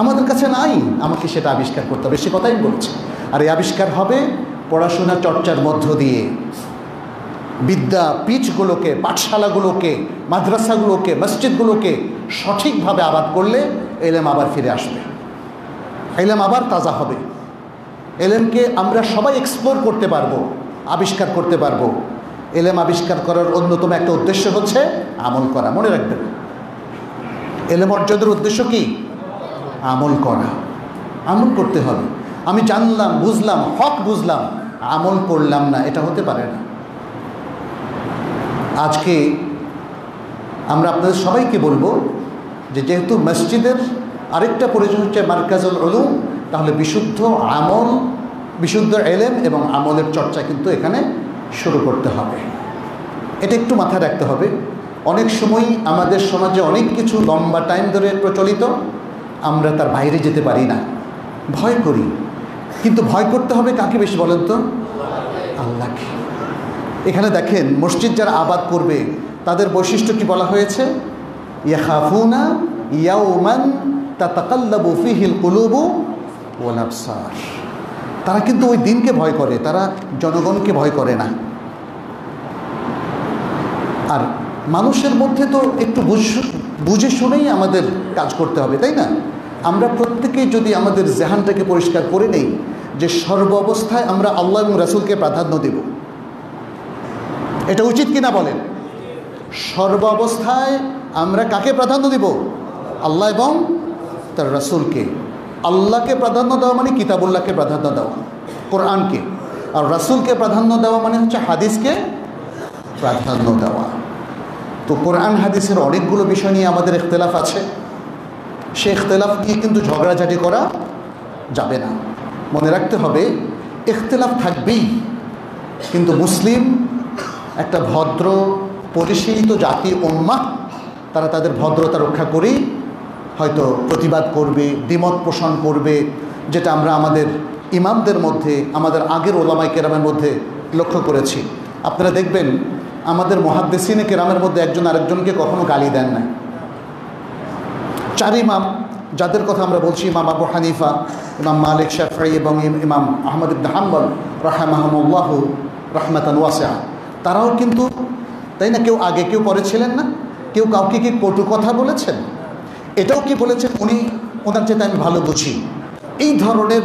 Speaker 1: আমাদের কাছে নাই। আমাকে সেটা আবিষ্কার করতে হবে, সে কথাই বলছে। আর এই আবিষ্কার হবে পড়াশোনা চর্চার মধ্য দিয়ে। বিদ্যাপীঠগুলোকে, পাঠশালাগুলোকে, মাদ্রাসাগুলোকে, মসজিদগুলোকে সঠিকভাবে আবাদ করলে এলেম আবার ফিরে আসবে, এলেম আবার তাজা হবে। এলেমকে আমরা সবাই এক্সপ্লোর করতে পারবো, আবিষ্কার করতে পারবো। এলেম আবিষ্কার করার অন্যতম একটা উদ্দেশ্য হচ্ছে আমল করা। মনে রাখবেন, এলেম অর্জনের উদ্দেশ্য কি? আমল করা। আমল করতে হবে। আমি জানলাম, বুঝলাম, হক বুঝলাম, আমল করলাম না, এটা হতে পারে না। আজকে আমরা আপনাদের সবাইকে বলবো যে যেহেতু মসজিদের আরেকটা পরিচয় হচ্ছে মারকাজুল উলুম, তাহলে বিশুদ্ধ আমল, বিশুদ্ধ এলেম এবং আমলের চর্চা কিন্তু এখানে শুরু করতে হবে। এটা একটু মাথায় রাখতে হবে। অনেক সময় আমাদের সমাজে অনেক কিছু লম্বা টাইম ধরে প্রচলিত, আমরা তার বাইরে যেতে পারি না, ভয় করি। কিন্তু ভয় করতে হবে কাকে বেশি বলেন তো? আল্লাহকে। এখানে দেখেন, মসজিদ যারা আবাদ করবে তাদের বৈশিষ্ট্য কি বলা হয়েছে? ইয়াখাফুনা ইয়াউমান তাতাকাল্লাবু ফিহিল কুলুবু ওয়াল আবসার। তারা কিন্তু ওই দিনকে ভয় করে, তারা জনগণকে ভয় করে না। আর মানুষের মধ্যে তো একটু বুঝে শুনেই আমাদের কাজ করতে হবে, তাই না? আমরা প্রত্যেকেই যদি আমাদের জেহানটাকে পরিষ্কার করে নেই যে সর্ব অবস্থায় আমরা আল্লাহ এবং রাসূলকে প্রাধান্য দেব, এটা উচিত কিনা বলেন? সর্ব অবস্থায় আমরা কাকে প্রাধান্য দেব? আল্লাহ এবং তার রাসূলকে। আল্লাহকে প্রাধান্য দেওয়া মানে কিতাবুল্লাহকে প্রাধান্য দেওয়া, কোরআনকে। আর রাসূলকে প্রাধান্য দেওয়া মানে হচ্ছে হাদিসকে প্রাধান্য দেওয়া। তো কোরআন হাদিসের অনেকগুলো বিষয় নিয়ে আমাদের ইখতিলাফ আছে, সে ইখতিলাফ নিয়ে কিন্তু ঝগড়াঝাটি করা যাবে না। মনে রাখতে হবে ইখতিলাফ থাকবেই, কিন্তু মুসলিম একটা ভদ্র পরিশীলিত জাতি, উম্মাহ, তারা তাদের ভদ্রতা রক্ষা করেই হয়তো প্রতিবাদ করবে, দ্বিমত পোষণ করবে, যেটা আমরা আমাদের ইমামদের মধ্যে, আমাদের আগের ওলামায়ে কেরামের মধ্যে লক্ষ্য করেছি। আপনারা দেখবেন আমাদের মুহাদ্দিসিনে কেরামের মধ্যে একজন আরেকজনকে কখনো গালি দেন না। 4 ইমাম যাদের কথা আমরা বলছি, ইমাম আবু হানিফা, ইমাম মালিক, শাফিঈ এবং ইমাম আহমদ ইবনে হাম্বল রাহিমাহুমুল্লাহ রাহমাতান ওয়াসিআ, তারাও কিন্তু, তাই না, কেউ আগে কেউ পরে ছিলেন না? কেউ কাউকে কি কটু কথা বলেছেন? এটাও কি বলেছেন উনি ওনার চেয়ে আমি ভালো বুঝি? এই ধরনের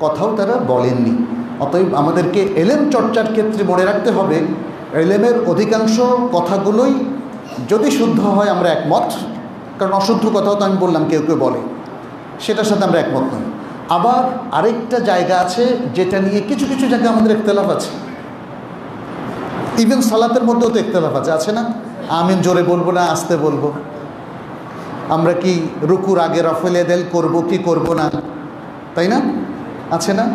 Speaker 1: কথাও তারা বলেননি। অতএব আমাদেরকে এলেম চর্চার ক্ষেত্রে মনে রাখতে হবে, এলেমের অধিকাংশ কথাগুলোই যদি শুদ্ধ হয় আমরা একমত, কারণ অশুদ্ধ কথাও তো আমি বললাম কেউ কেউ বলে, সেটার সাথে আমরা একমত নই। আবার আরেকটা জায়গা আছে যেটা নিয়ে কিছু কিছু জায়গায় আমাদের ইখতিলাফ আছে। ইভেন সালাতের মধ্যেও তো ইখতিলাফ আছে না? আমিন জোরে বলবো না আস্তে বলবো? আমরা কি রুকুর আগে রাফেল এদেল করবো কি করব না, তাই না? আছে না?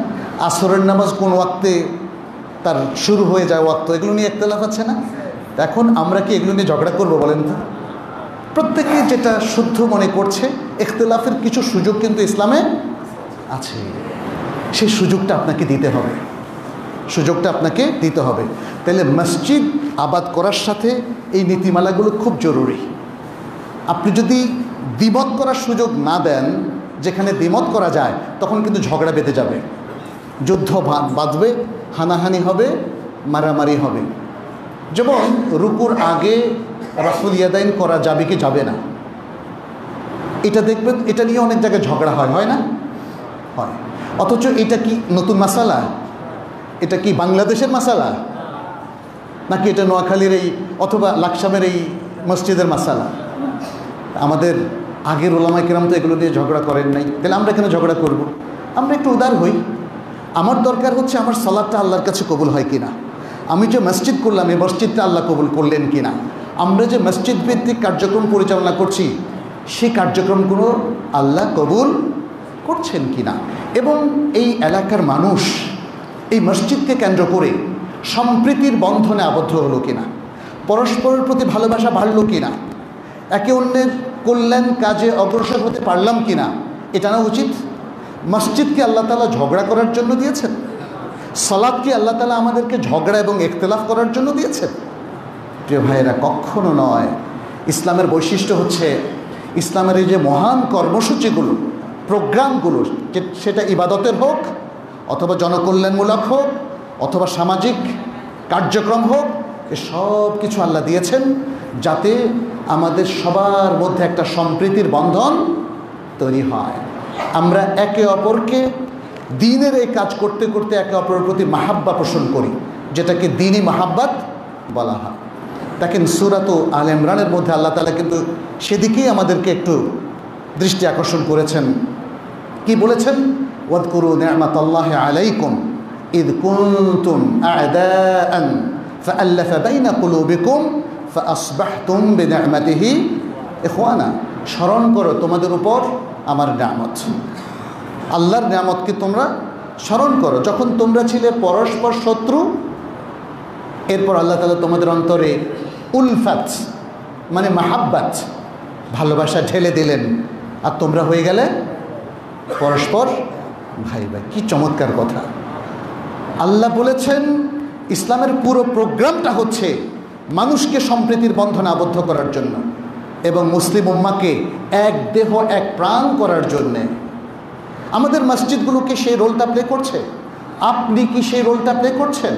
Speaker 1: আসরের নামাজ কোন ওয়াক্তে তার শুরু হয়ে যায় ওয়াক্ত, এগুলো নিয়ে ইখতিলাফ আছে না? এখন আমরা কি এগুলো নিয়ে ঝগড়া করবো বলেন তো? প্রত্যেকে যেটা শুদ্ধ মনে করছে, ইখতিলাফের কিছু সুযোগ কিন্তু ইসলামে আছে, সেই সুযোগটা আপনাকে দিতে হবে, সুযোগটা আপনাকে দিতে হবে। তাহলে মসজিদ আবাদ করার সাথে এই নীতিমালাগুলো খুব জরুরি। আপনি যদি দ্বিমত করার সুযোগ না দেন, যেখানে দ্বিমত করা যায় তখন কিন্তু ঝগড়া বেঁধে যাবে, যুদ্ধ বাঁধবে, হানাহানি হবে, মারামারি হবে। যেমন রুকুর আগে রাফুল ইয়াদাইন করা যাবে কি যাবে না, এটা দেখবেন, এটা নিয়ে অনেক জায়গায় ঝগড়া হয় না? হয়। অথচ এটা কি নতুন মাসালা? এটা কি বাংলাদেশের মাসালা, নাকি এটা নোয়াখালীর এই অথবা লাকসামের এই মসজিদের মাসালা? আমাদের আগের ওলামায়ে কেরাম তো এগুলো নিয়ে ঝগড়া করেন নাই, তাহলে আমরা কেন ঝগড়া করব? আমরা একটু উদার হই। আমার দরকার হচ্ছে আমার সালাতটা আল্লাহর কাছে কবুল হয় কিনা, আমি যে মসজিদ করলাম এই মসজিদটা আল্লাহ কবুল করলেন কিনা, আমরা যে মসজিদ ভিত্তিক কার্যক্রম পরিচালনা করছি সেই কার্যক্রমগুলো আল্লাহ কবুল করছেন কিনা, এবং এই এলাকার মানুষ এই মসজিদকে কেন্দ্র করে সম্প্রীতির বন্ধনে আবদ্ধ হলো কিনা, পরস্পরের প্রতি ভালোবাসা বাড়লো কিনা, একে অন্যের কল্যাণ কাজে অগ্রসর হতে পারলাম কিনা, এটা না উচিত? মসজিদকে আল্লাহ তাআলা ঝগড়া করার জন্য দিয়েছেন? সালাতকে আল্লাহ তাআলা আমাদেরকে ঝগড়া এবং ইখতিলাফ করার জন্য দিয়েছেন? প্রিয় ভাইয়েরা, কখনো নয়। ইসলামের বৈশিষ্ট্য হচ্ছে, ইসলামের এই যে মহান কর্মসূচিগুলো, প্রোগ্রামগুলো, সেটা ইবাদতের হোক অথবা জনকল্যাণমূলক হোক অথবা সামাজিক কার্যক্রম হোক, এ সব কিছু আল্লাহ দিয়েছেন যাতে আমাদের সবার মধ্যে একটা সম্প্রীতির বন্ধন তৈরি হয়। আমরা একে অপরকে দ্বীনের এই কাজ করতে করতে একে অপরের প্রতি মাহাব্বা পোষণ করি, যেটাকে দ্বীনি মাহাব্বাত বলা হয়। দেখেন সূরাত আল ইমরানের মধ্যে আল্লাহ তাআলা কিন্তু সেদিকেই আমাদেরকে একটু দৃষ্টি আকর্ষণ করেছেন। কি বলেছেন? ওয়াদকুরু নি'মাতাল্লাহি আলাইকুম ইদ কুনতুম আ'দাআন ফাআল্লাফা বাইনা কুলুবিকুম ফাআসবাহতুম বিনি'মাতিহি ইখওয়ানা। স্মরণ করো তোমাদের উপর আমার নিয়ামত, আল্লাহর নিয়ামতকে তোমরা স্মরণ করো, যখন তোমরা ছিলে পরস্পর শত্রু, এরপর আল্লাহ তাআলা তোমাদের অন্তরে উলফাত মানে মাহাব্বাত, ভালোবাসা ঢেলে দিলেন, আর তোমরা হয়ে গেলে পরস্পর ভাই ভাই। কি চমৎকার কথা! আল্লাহ বলেছেন ইসলামের পুরো প্রোগ্রামটা হচ্ছে মানুষকে সম্প্রীতির বন্ধনে আবদ্ধ করার জন্য এবং মুসলিম উম্মাহকে এক দেহ এক প্রাণ করার জন্যে। আমাদের মসজিদগুলোকে সেই রোলটা প্লে করছে? আপনি কি সেই রোলটা প্লে করছেন?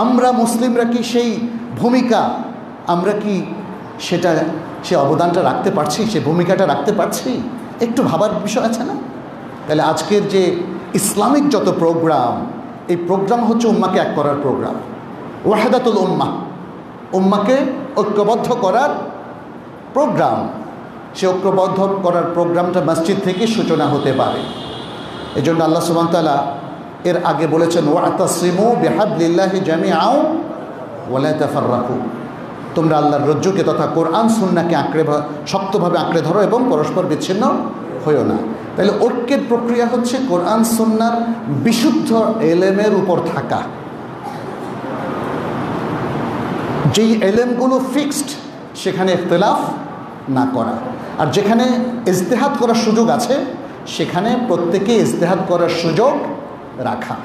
Speaker 1: আমরা মুসলিমরা কি সেই ভূমিকা, আমরা কি সে অবদানটা রাখতে পারছি, সে ভূমিকাটা রাখতে পারছি? একটু ভাবার বিষয় আছে না? তাহলে আজকের যে ইসলামিক যত প্রোগ্রাম, এই প্রোগ্রাম হচ্ছে উম্মাকে এক করার প্রোগ্রাম, ওয়াহাদাতুল উম্মাহ, উম্মাকে ঐক্যবদ্ধ করার প্রোগ্রাম। সে ঐক্যবদ্ধ করার প্রোগ্রামটা মসজিদ থেকে সূচনা হতে পারে। এই জন্য আল্লাহ সুবহানাহু ওয়া তাআলা এর আগে বলেছেন ওয়াতাসিমু বিহাবলিল্লাহি জামিআন ওয়া লা তাফাররাকু, তোমরা আল্লাহর রজ্জুকে তথা কোরআন সুন্নাহকে শক্তভাবে আঁকড়ে ধরো এবং পরস্পর বিচ্ছিন্ন হইও না। তাহলে ঐক্যের প্রক্রিয়া হচ্ছে কোরআন সুন্নাহর বিশুদ্ধ এলেমের উপর থাকা, যেই এলেমগুলো ফিক্সড সেখানে ইখতিলাফ না করা, আর যেখানে ইজতিহাদ করার সুযোগ আছে সেখানে প্রত্যেকে ইজতিহাদ করার সুযোগ রাখা।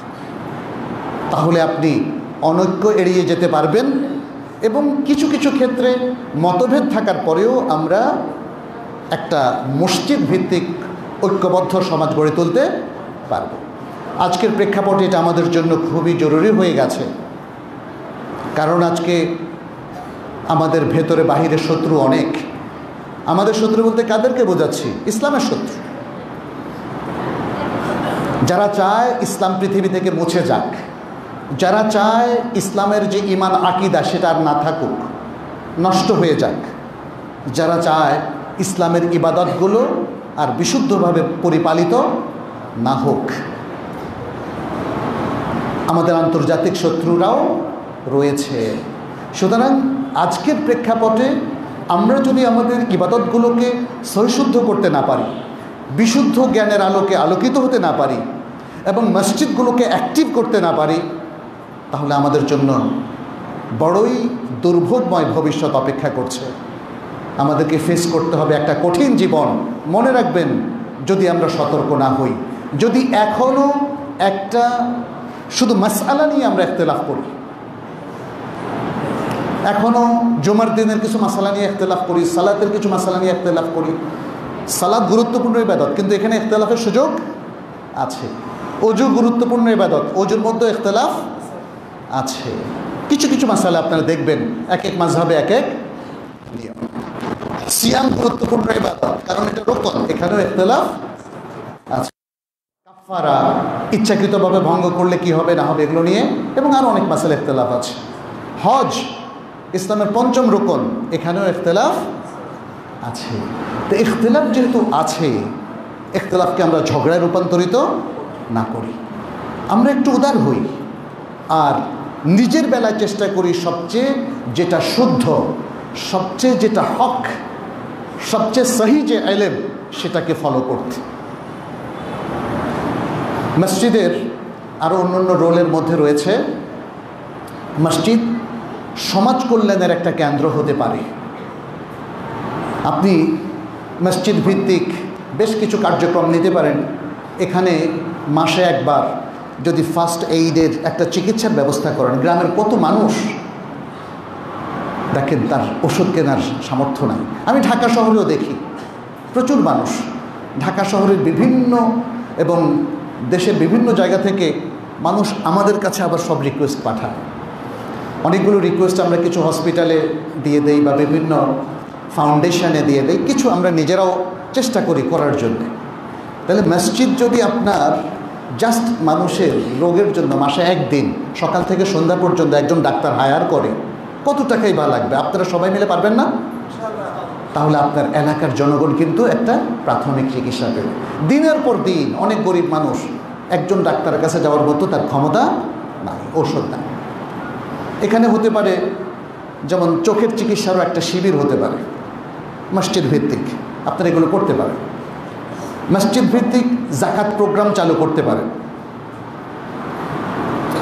Speaker 1: তাহলে আপনি অনৈক্য এড়িয়ে যেতে পারবেন এবং কিছু কিছু ক্ষেত্রে মতভেদ থাকার পরেও আমরা একটা মসজিদ ভিত্তিক ঐক্যবদ্ধ সমাজ গড়ে তুলতে পারব। আজকের প্রেক্ষাপটে এটা আমাদের জন্য খুবই জরুরি হয়ে গেছে, কারণ আজকে আমাদের ভেতরে বাহিরে শত্রু অনেক। আমাদের শত্রু বলতে কাদেরকে বোঝাচ্ছি? ইসলামের শত্রু, যারা চায় ইসলাম পৃথিবী থেকে মুছে যাক, যারা চায় ইসলামের যে ঈমান আকীদা সেটা আর না থাকুক, নষ্ট হয়ে যাক, যারা চায় ইসলামের ইবাদতগুলো আর বিশুদ্ধভাবে পরিপালিত না হোক। আমাদের আন্তর্জাতিক শত্রুরাও রয়েছে। সুতরাং আজকের প্রেক্ষাপটে আমরা যদি আমাদের ইবাদতগুলোকে সহিশুদ্ধ করতে না পারি, বিশুদ্ধ জ্ঞানের আলোকে আলোকিত হতে না পারি এবং মসজিদগুলোকে অ্যাক্টিভ করতে না পারি, তাহলে আমাদের জন্য বড়ই দুর্ভোগময় ভবিষ্যৎ অপেক্ষা করছে। আমাদেরকে ফেস করতে হবে একটা কঠিন জীবন। মনে রাখবেন, যদি আমরা সতর্ক না হই, যদি এখনও একটা শুধু মাসআলা নিয়ে আমরা ইখতিলাফ করি, এখনও জুমার দিনের কিছু মাসালা নিয়ে ইখতিলাফ করি, সালাতের কিছু মাসালা নিয়ে ইখতিলাফ করি। সালাত গুরুত্বপূর্ণ ইবাদত, কিন্তু এখানে ইখতিলাফের সুযোগ আছে। ওযু গুরুত্বপূর্ণ ইবাদত, ওযুর মধ্যে ইখতিলাফ আছে। কিছু কিছু মাসালা আপনারা দেখবেন এক এক মাযহাবে এক এক নিয়ম। সিয়াম গুরুত্বপূর্ণ ইবাদত, কারণ এটা রুকন, এখানেও ইখতিলাফ আছে। কাফারা ইচ্ছাকৃতভাবে ভঙ্গ করলে কি হবে না হবে এগুলো নিয়ে এবং আরও অনেক মাসালা ইখতিলাফ আছে। হজ ইসলামের পঞ্চম রুকন, এখানেও ইখতিলাফ আছে। তো ইখতিলাফ যেহেতু আছে, ইখতিলাফকে আমরা ঝগড়ায় রূপান্তরিত না করি, আমরা একটু উদার হই আর নিজের বেলায় চেষ্টা করি সবচেয়ে যেটা শুদ্ধ, সবচেয়ে যেটা হক, সবচেয়ে সহি যে ইলম সেটাকে ফলো করতে। মসজিদের আরও অন্যান্য রোলের মধ্যে রয়েছে, মসজিদ সমাজ কল্যাণের একটা কেন্দ্র হতে পারে। আপনি মসজিদ ভিত্তিক বেশ কিছু কার্যক্রম নিতে পারেন। এখানে মাসে একবার যদি ফার্স্ট এইডের একটা চিকিৎসার ব্যবস্থা করেন, গ্রামের কত মানুষ দেখেন তার ওষুধ কেনার সামর্থ্য নাই। আমি ঢাকা শহরেও দেখি প্রচুর মানুষ, ঢাকা শহরের বিভিন্ন এবং দেশের বিভিন্ন জায়গা থেকে মানুষ আমাদের কাছে আবার সব রিকোয়েস্ট পাঠায়। অনেকগুলো রিকোয়েস্ট আমরা কিছু হসপিটালে দিয়ে দেই বা বিভিন্ন ফাউন্ডেশনে দিয়ে দেই, কিছু আমরা নিজেরাও চেষ্টা করি করার জন্য। তাহলে মসজিদ যদি আপনার জাস্ট মানুষের রোগের জন্য মাসে একদিন সকাল থেকে সন্ধ্যা পর্যন্ত একজন ডাক্তার হায়ার করে, কত টাকাই বা লাগবে? আপনারা সবাই মিলে পারবেন না? তাহলে আপনার এলাকার জনগণ কিন্তু একটা প্রাথমিক চিকিৎসা পেবে। দিনের পর দিন অনেক গরিব মানুষ একজন ডাক্তারের কাছে যাওয়ার মতো তার ক্ষমতা নাই, ঔষধ নাই। এখানে হতে পারে যেমন চোখের চিকিৎসারও একটা শিবির হতে পারে মসজিদ ভিত্তিক, আপনারা এগুলো করতে পারেন। মসজিদ ভিত্তিক জাকাত প্রোগ্রাম চালু করতে পারেন।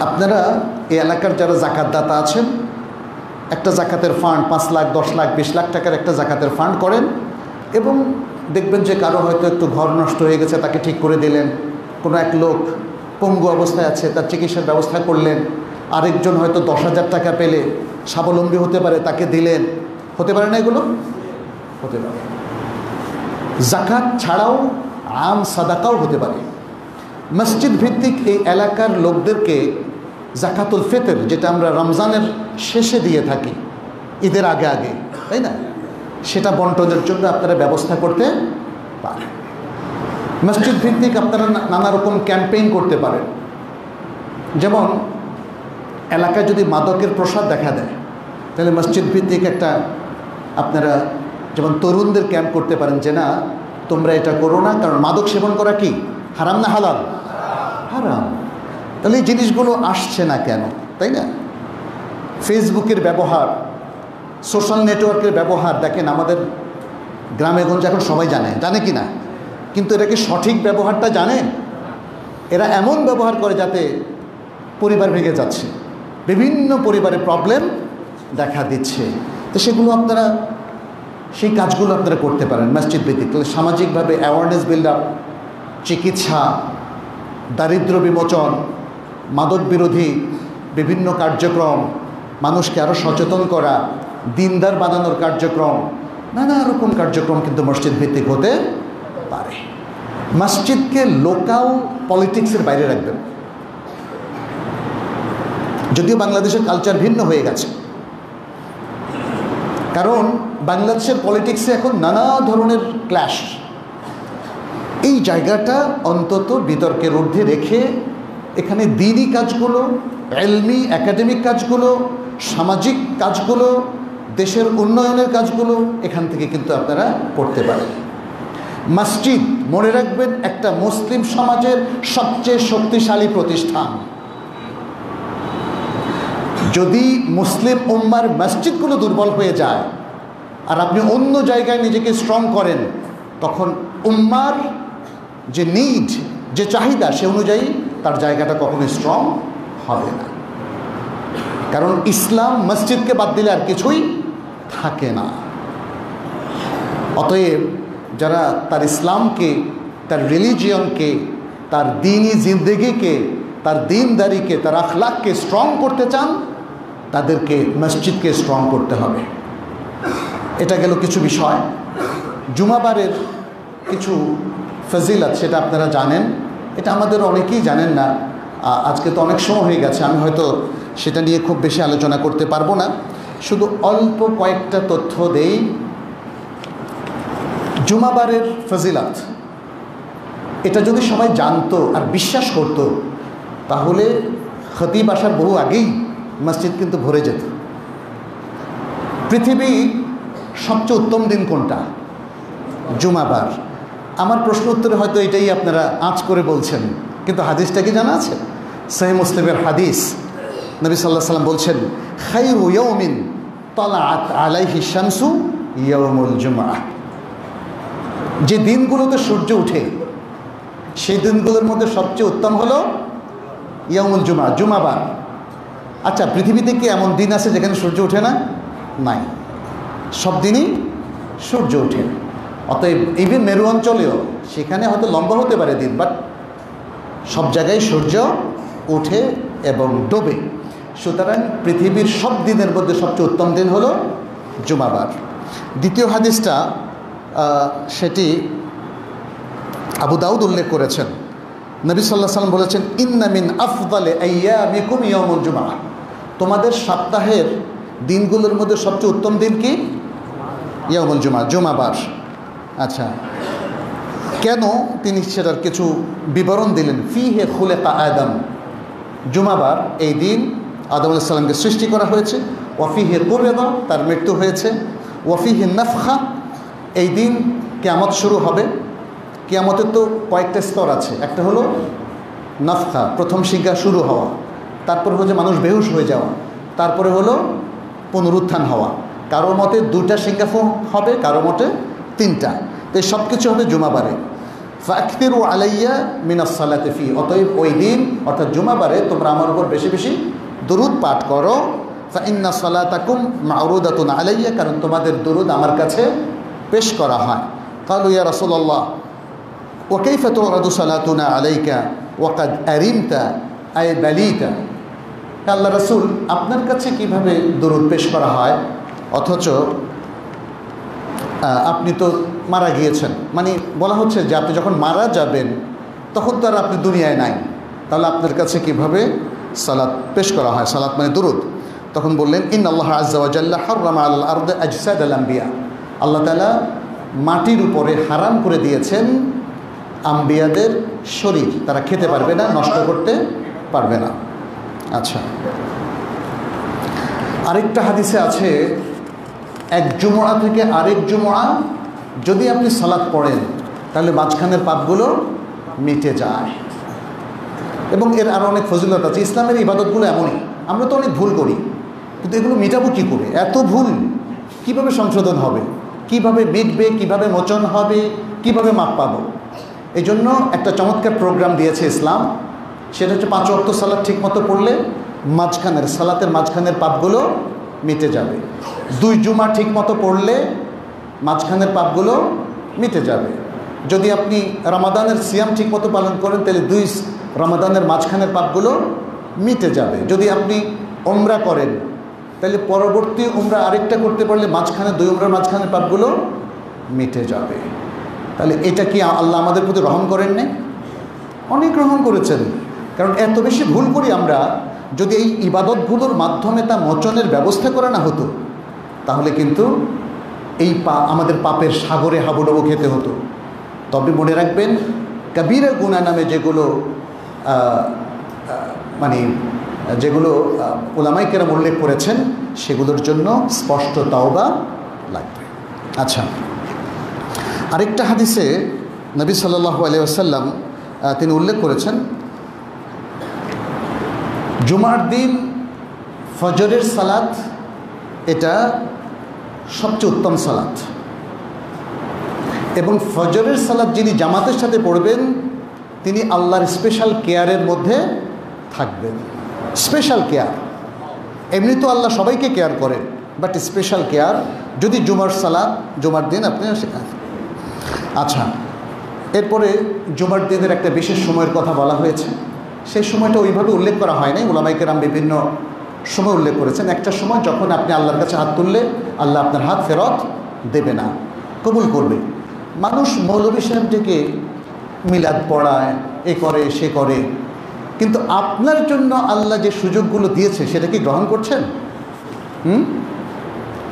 Speaker 1: আপনারা এই এলাকার যারা জাকাতদাতা আছেন, একটা জাকাতের ফান্ড 5 লাখ 10 লাখ 20 লাখ টাকার একটা জাকাতের ফান্ড করেন এবং দেখবেন যে কারো হয়তো একটু ঘর নষ্ট হয়ে গেছে, তাকে ঠিক করে দিলেন। কোনো এক লোক পঙ্গু অবস্থায় আছে, তার চিকিৎসার ব্যবস্থা করলেন। আরেকজন হয়তো 10,000 টাকা পেলে স্বাবলম্বী হতে পারে, তাকে দিলেন। হতে পারে না এগুলো? হতে পারে। জাকাত ছাড়াও আম সাদাকাও হতে পারে। মসজিদ ভিত্তিক এই এলাকার লোকদেরকে জাকাতুল ফিতর, যেটা আমরা রমজানের শেষে দিয়ে থাকি, ঈদের আগে আগে, তাই না, সেটা বন্টনের জন্য আপনারা ব্যবস্থা করতে পারেন। মসজিদ ভিত্তিক আপনারা নানা রকম ক্যাম্পেইন করতে পারেন। যেমন এলাকায় যদি মাদকের প্রসার দেখা দেয়, তাহলে মসজিদ ভিত্তিক একটা আপনারা যেমন তরুণদের ক্যাম্প করতে পারেন যে না তোমরা এটা করো না, কারণ মাদক সেবন করা কি হারাম না হালাল? হারাম। তাহলে এই জিনিসগুলো আসছে না কেন, তাই না? ফেসবুকের ব্যবহার, সোশ্যাল নেটওয়ার্কের ব্যবহার দেখেন আমাদের গ্রামে গঞ্জে এখন সবাই জানে কি না, কিন্তু এটাকে সঠিক ব্যবহারটা জানে? এরা এমন ব্যবহার করে যাতে পরিবার ভেঙে যাচ্ছে, বিভিন্ন পরিবারে প্রবলেম দেখা দিচ্ছে। তো সেগুলো আপনারা সেই কাজগুলো আপনারা করতে পারেন মসজিদ ভিত্তিক। তাহলে সামাজিকভাবে অ্যাওয়ারনেস বিল্ড আপ, চিকিৎসা, দারিদ্র বিমোচন, মাদক বিরোধী বিভিন্ন কার্যক্রম, মানুষকে আরও সচেতন করা, দিনদার বানানোর কার্যক্রম, নানা রকম কার্যক্রম কিন্তু মসজিদ ভিত্তিক হতে পারে। মসজিদকে লোকাল পলিটিক্সের বাইরে রাখবেন। যদিও বাংলাদেশের কালচার ভিন্ন হয়ে গেছে, কারণ বাংলাদেশের পলিটিক্সে এখন নানা ধরনের ক্ল্যাশ। এই জায়গাটা অন্তত বিতর্কের ঊর্ধ্বে রেখে এখানে দ্বীনি কাজগুলো, ইলমি একাডেমিক কাজগুলো, সামাজিক কাজগুলো, দেশের উন্নয়নের কাজগুলো এখান থেকে কিন্তু আপনারা করতে পারেন। মসজিদ মনে রাখবেন একটা মুসলিম সমাজের সবচেয়ে শক্তিশালী প্রতিষ্ঠান। যদি মুসলিম উম্মার মসজিদগুলো দুর্বল হয়ে যায় আর আপনি অন্য জায়গায় নিজেকে স্ট্রং করেন, তখন উম্মার যে নিড, যে চাহিদা, সে অনুযায়ী তার জায়গাটা কখনোই স্ট্রং হবে না। কারণ ইসলাম মসজিদকে বাদ দিলে আর কিছুই থাকে না। অতএব যারা তার ইসলামকে, তার রিলিজিয়নকে, তার দ্বীনি জিন্দেগিকে, তার দ্বীনদারিকে, তার আখলাককে স্ট্রং করতে চান, তাদেরকে মসজিদকে স্ট্রং করতে হবে। এটা গেল কিছু বিষয়। জুমাবারের কিছু ফজিলত সেটা আপনারা জানেন, এটা আমাদের অনেকেই জানেন না। আজকে তো অনেক সময় হয়ে গেছে, আমি হয়তো সেটা নিয়ে খুব বেশি আলোচনা করতে পারবো না। শুধু অল্প কয়েকটা তথ্য দেই। জুমাবারের ফজিলত এটা যদি সবাই জানতো আর বিশ্বাস করত, তাহলে খতিব আসার বহু আগেই মসজিদ কিন্তু ভরে যেত। পৃথিবী সবচেয়ে উত্তম দিন কোনটা? জুমাবার। আমার প্রশ্ন উত্তরে হয়তো এটাই আপনারা আঁচ করে বলছেন, কিন্তু হাদিসটা কি জানা আছে? সহিহ মুসলিমের হাদিস, নবী সাল্লাল্লাহু আলাইহি ওয়াসাল্লাম বলছেন, খায়রু ইয়াউমিন তালাআত আলাইহি শামসু ইয়াউমুল জুমআহ। যে দিনগুলোতে সূর্য ওঠে সেই দিনগুলোর মধ্যে সবচেয়ে উত্তম হলো ইয়াউমুল জুমআ, জুমাবার। আচ্ছা, পৃথিবীতে কি এমন দিন আছে যেখানে সূর্য ওঠে না? নাই, সব দিনই সূর্য ওঠে। অতএব ইভেন মেরু অঞ্চলেও সেখানে হয়তো লম্বা হতে পারে দিন, বাট সব জায়গায় সূর্য ওঠে এবং ডোবে। সুতরাং পৃথিবীর সব দিনের মধ্যে সবচেয়ে উত্তম দিন হলো জুমাবার। দ্বিতীয় হাদিসটা সেটি আবু দাউদ উল্লেখ করেছেন। নবী সাল্লাল্লাহু আলাইহি ওয়াসাল্লাম বলেছেন, ইন্না মিন আফদালি আইয়ামিকুম ইয়াউমুল জুমআহ। তোমাদের সপ্তাহের দিনগুলোর মধ্যে সবচেয়ে উত্তম দিন কি? ইয়াউমুল জুমআহ, জুমাবার। আচ্ছা, কেন? তিনি সেটার কিছু বিবরণ দিলেন। ফিহে খুলিকা আদম, জুমাবার এই দিন আদম আলাইহিস সালামকে সৃষ্টি করা হয়েছে। ওয়াফিহে কুবিদা, তার মৃত্যু হয়েছে। ওয়াফিহে নাফখা, এই দিন কিয়ামত শুরু হবে। কিয়ামতের তো কয়েকটা স্তর আছে। একটা হলো নাফখা, প্রথম শিঙ্গা শুরু হওয়া, তারপরে হচ্ছে মানুষ বেহুশ হয়ে যাওয়া, তারপরে হলো পুনরুত্থান হওয়া। কারো মতে 2টা শিঙ্গা হবে, কারো মতে 3টা। তো এই সব কিছু হবে জুমাবারে। ফাকতিরু আলাইয়া মিনাস সালাতি ফি, অতএব ওই দিন অর্থাৎ জুমাবারে তোমরা আমার উপর বেশি বেশি দুরূদ পাঠ করো। ফা ইন্না সালাতাকুম মাউরুদাতুন আলাইয়া, কারণ তোমাদের দুরূদ আমার কাছে পেশ করা হয়। ক্বালু ইয়া রাসূলুল্লাহ ওয়া কাইফা তুরাদু সালাতুনা আলাইকা ওয়া কাদ আরিমতা আই বালিতা। আল্লাহ রাসূল, আপনার কাছে কিভাবে দুরূদ পেশ করা হয় অথচ আপনি তো মারা গিয়েছেন? মানে বলা হচ্ছে যে আপনি যখন মারা যাবেন তখন তো আর আপনি দুনিয়ায় নাই, তাহলে আপনার কাছে কিভাবে সালাত পেশ করা হয়? সালাত মানে দুরূদ। তখন বললেন, ইন্নাল্লাহ আযজা ওয়া জাল্লা হাররামা আলাল আরদি আজসাদাল আম্বিয়া। আল্লাহ তাআলা মাটির উপরে হারাম করে দিয়েছেন আম্বিয়াদের শরীর, তারা খেতে পারবে না, নষ্ট করতে পারবে না। আচ্ছা, আরেকটা হাদিসে আছে, এক জুমআ থেকে আরেক জুমআ যদি আপনি সালাত পড়েন তাহলে মাঝখানের পাপগুলো মিটে যায়। এবং এর আরও অনেক ফজিলত আছে। ইসলামের ইবাদতগুলো এমনই, আমরা তো অনেক ভুল করি, কিন্তু এগুলো মেটাবো কী করে? এত ভুল কিভাবে সংশোধন হবে, কিভাবে মিটবে, কিভাবে মোচন হবে, কিভাবে মাপ পাবো? এই জন্য একটা চমৎকার প্রোগ্রাম দিয়েছে ইসলাম। সেটা হচ্ছে 5 ওয়াক্ত সালাত ঠিক মতো পড়লে সালাতের মাঝখানের পাপগুলো মিটে যাবে। 2 জুমা ঠিক মতো পড়লে মাঝখানের পাপগুলো মিটে যাবে। যদি আপনি রমাদানের সিয়াম ঠিক মতো পালন করেন তাহলে 2 রমাদানের মাঝখানের পাপগুলো মিটে যাবে। যদি আপনি উমরা করেন তাহলে পরবর্তী উমরা আরেকটা করতে পারলে মাঝখানে 2 উমরার মাঝখানের পাপগুলো মিটে যাবে। তাহলে এটা কি আল্লাহ আমাদের প্রতি রহম করেন না? অনেক রহম করেছেন। কারণ এত বেশি ভুল করি আমরা, যদি এই ইবাদতগুলোর মাধ্যমে তা মোচনের ব্যবস্থা করা না হতো, তাহলে কিন্তু এই আমাদের পাপের সাগরে হাবুডুবু খেতে হতো। তবে মনে রাখবেন, কবিরা গুনাহ নামে যেগুলো যেগুলো উলামায়ে কেরাম উল্লেখ করেছেন, সেগুলোর জন্য স্পষ্ট তাওবা লাগবে। আচ্ছা, আরেকটা হাদিসে নবী সাল্লাল্লাহু আলাইহি ওয়াসাল্লাম তিনি উল্লেখ করেছেন, জুমার দিন ফজরের সালাত এটা সবচেয়ে উত্তম সালাত, এবং ফজরের সালাত যিনি জামাতের সাথে পড়বেন তিনি আল্লাহর স্পেশাল কেয়ারের মধ্যে থাকবেন। স্পেশাল কেয়ার, এমনি তো আল্লাহ সবাইকে কেয়ার করেন, বাট স্পেশাল কেয়ার যদি জুমার দিন আপনি শেখান। আচ্ছা, এরপরে জুমার দিনের একটা বিশেষ সময়ের কথা বলা হয়েছে। সেই সময়টা ওইভাবে উল্লেখ করা হয় নাই, উলামায়ে কেরাম বিভিন্ন সময় উল্লেখ করেছেন। একটা সময় যখন আপনি আল্লাহর কাছে হাত তুললে আল্লাহ আপনার হাত ফেরত দেবে না, কবুল করবে। মানুষ মৌলভী সাহেবটিকে মিলাদ পড়ায়, এ করে সে করে, কিন্তু আপনার জন্য আল্লাহ যে সুযোগগুলো দিয়েছে সেটা কি গ্রহণ করছেন?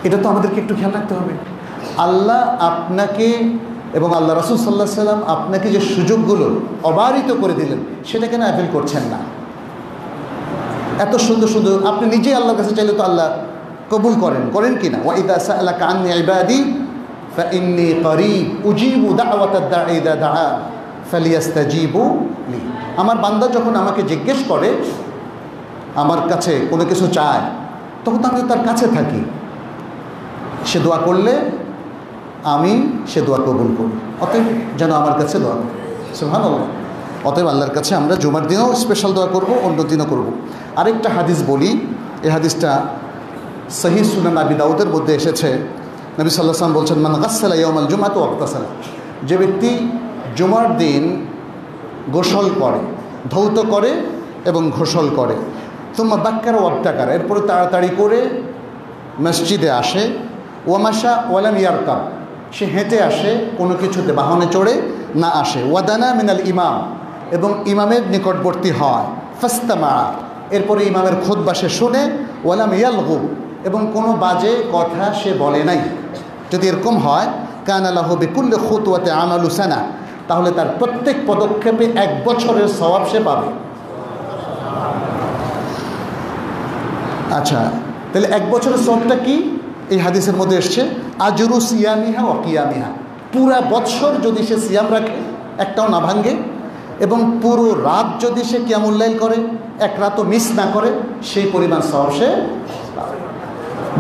Speaker 1: এটা তো আমাদেরকে একটু খেয়াল রাখতে হবে। আল্লাহ আপনাকে এবং আল্লাহ রাসূল সাল্লাল্লাহু আলাইহি ওয়াসাল্লাম আপনাকে যে সুযোগগুলো অবারিত করে দিলেন, সেটা কেন অ্যাভেল করছেন না? এত সুন্দর সুন্দর আপনি নিজেই আল্লাহর কাছে চাইলে তো আল্লাহ কবুল করেন কি না? ওয়া ইযা সাআলাকা আন্নী ইবাদি ফাইন্নী করিব উজিবু দাওয়াতাদ দাঈ ইযা দাআ ফালিয়াস্তাজিবু লি। আমার বান্দা যখন আমাকে জিজ্ঞেস করে, আমার কাছে কোনো কিছু চায়, তখন আমি তার কাছে থাকি। সে দোয়া করলে আমি সে দোয়া কবুল করি, অতএব যেন আমার কাছে দোয়া করি। সুবহানাল্লাহ। অতএব আল্লাহর কাছে আমরা জুমার দিনেও স্পেশাল দোয়া করব, অন্য দিনও করব। আরেকটা হাদিস বলি, এই হাদিসটা সহিহ সুনান আবি দাউদের মধ্যে এসেছে। নবী সাল্লাল্লাহু আলাইহি ওয়াসাল্লাম বলছেন, মান গাসসালা ইয়াউমাল জুমআতি ওয়াগতাসালা, যে ব্যক্তি জুমার দিন গোসল করে, ধৌত করে এবং গোসল করে, তুম্মা বাক্কারা ওয়াবতাকার, এরপরে তাড়াতাড়ি করে মসজিদে আসে, ওয়ামাশা ওয়ালাম ইয়ারকাব, সে হেঁটে আসে, কোনো কিছুতে বাহনে চড়ে না আসে, ওয়াদানা মিনাল ইমাম, এবং ইমামের নিকটবর্তী হয়, ফাস্তামা, এরপরে ইমামের খুতবা সে শুনে, ওয়ালাম ইয়ালগু, এবং কোনো বাজে কথা সে বলে নাই। যদি এরকম হয়, কানা লাহু বিকুল্লি খুতওয়াতি আমালু সানা, তাহলে তার প্রত্যেক পদক্ষেপে 1 বছরের সওয়াব সে পাবে। আচ্ছা, তাহলে 1 বছরের সওয়াবটা কি? এই হাদিসের মধ্যে এসছে, আজরু সিয়ামিহা ওয়া কিয়ামিহা, পুরা বৎসর যদি সে সিয়াম রাখে, একটাও না ভাঙ্গে, এবং পুরো রাত যদি সে কিয়ামুল লাইল করে, এক রাতও মিস না করে, সেই পরিমাণ সওয়াব সে পাবে।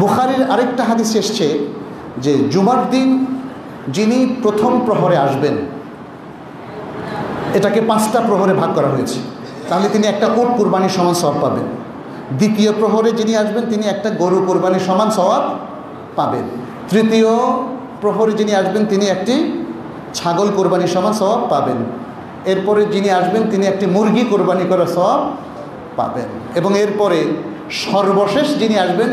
Speaker 1: বুখারীর আরেকটা হাদিস এসছে যে জুমার দিন যিনি প্রথম প্রহরে আসবেন, এটাকে 5টা প্রহরে ভাগ করা হয়েছে, তাহলে তিনি একটা উট কুরবানির সমান সওয়াব পাবেন। দ্বিতীয় প্রহরে যিনি আসবেন তিনি একটা গরু কুরবানির সমান সওয়াব পাবেন। তৃতীয় প্রহরে যিনি আসবেন তিনি একটি ছাগল কোরবানির সমান সওয়াব পাবেন। এরপরে যিনি আসবেন তিনি একটি মুরগি কোরবানি করার সওয়াব পাবেন, এবং এরপরে সর্বশেষ যিনি আসবেন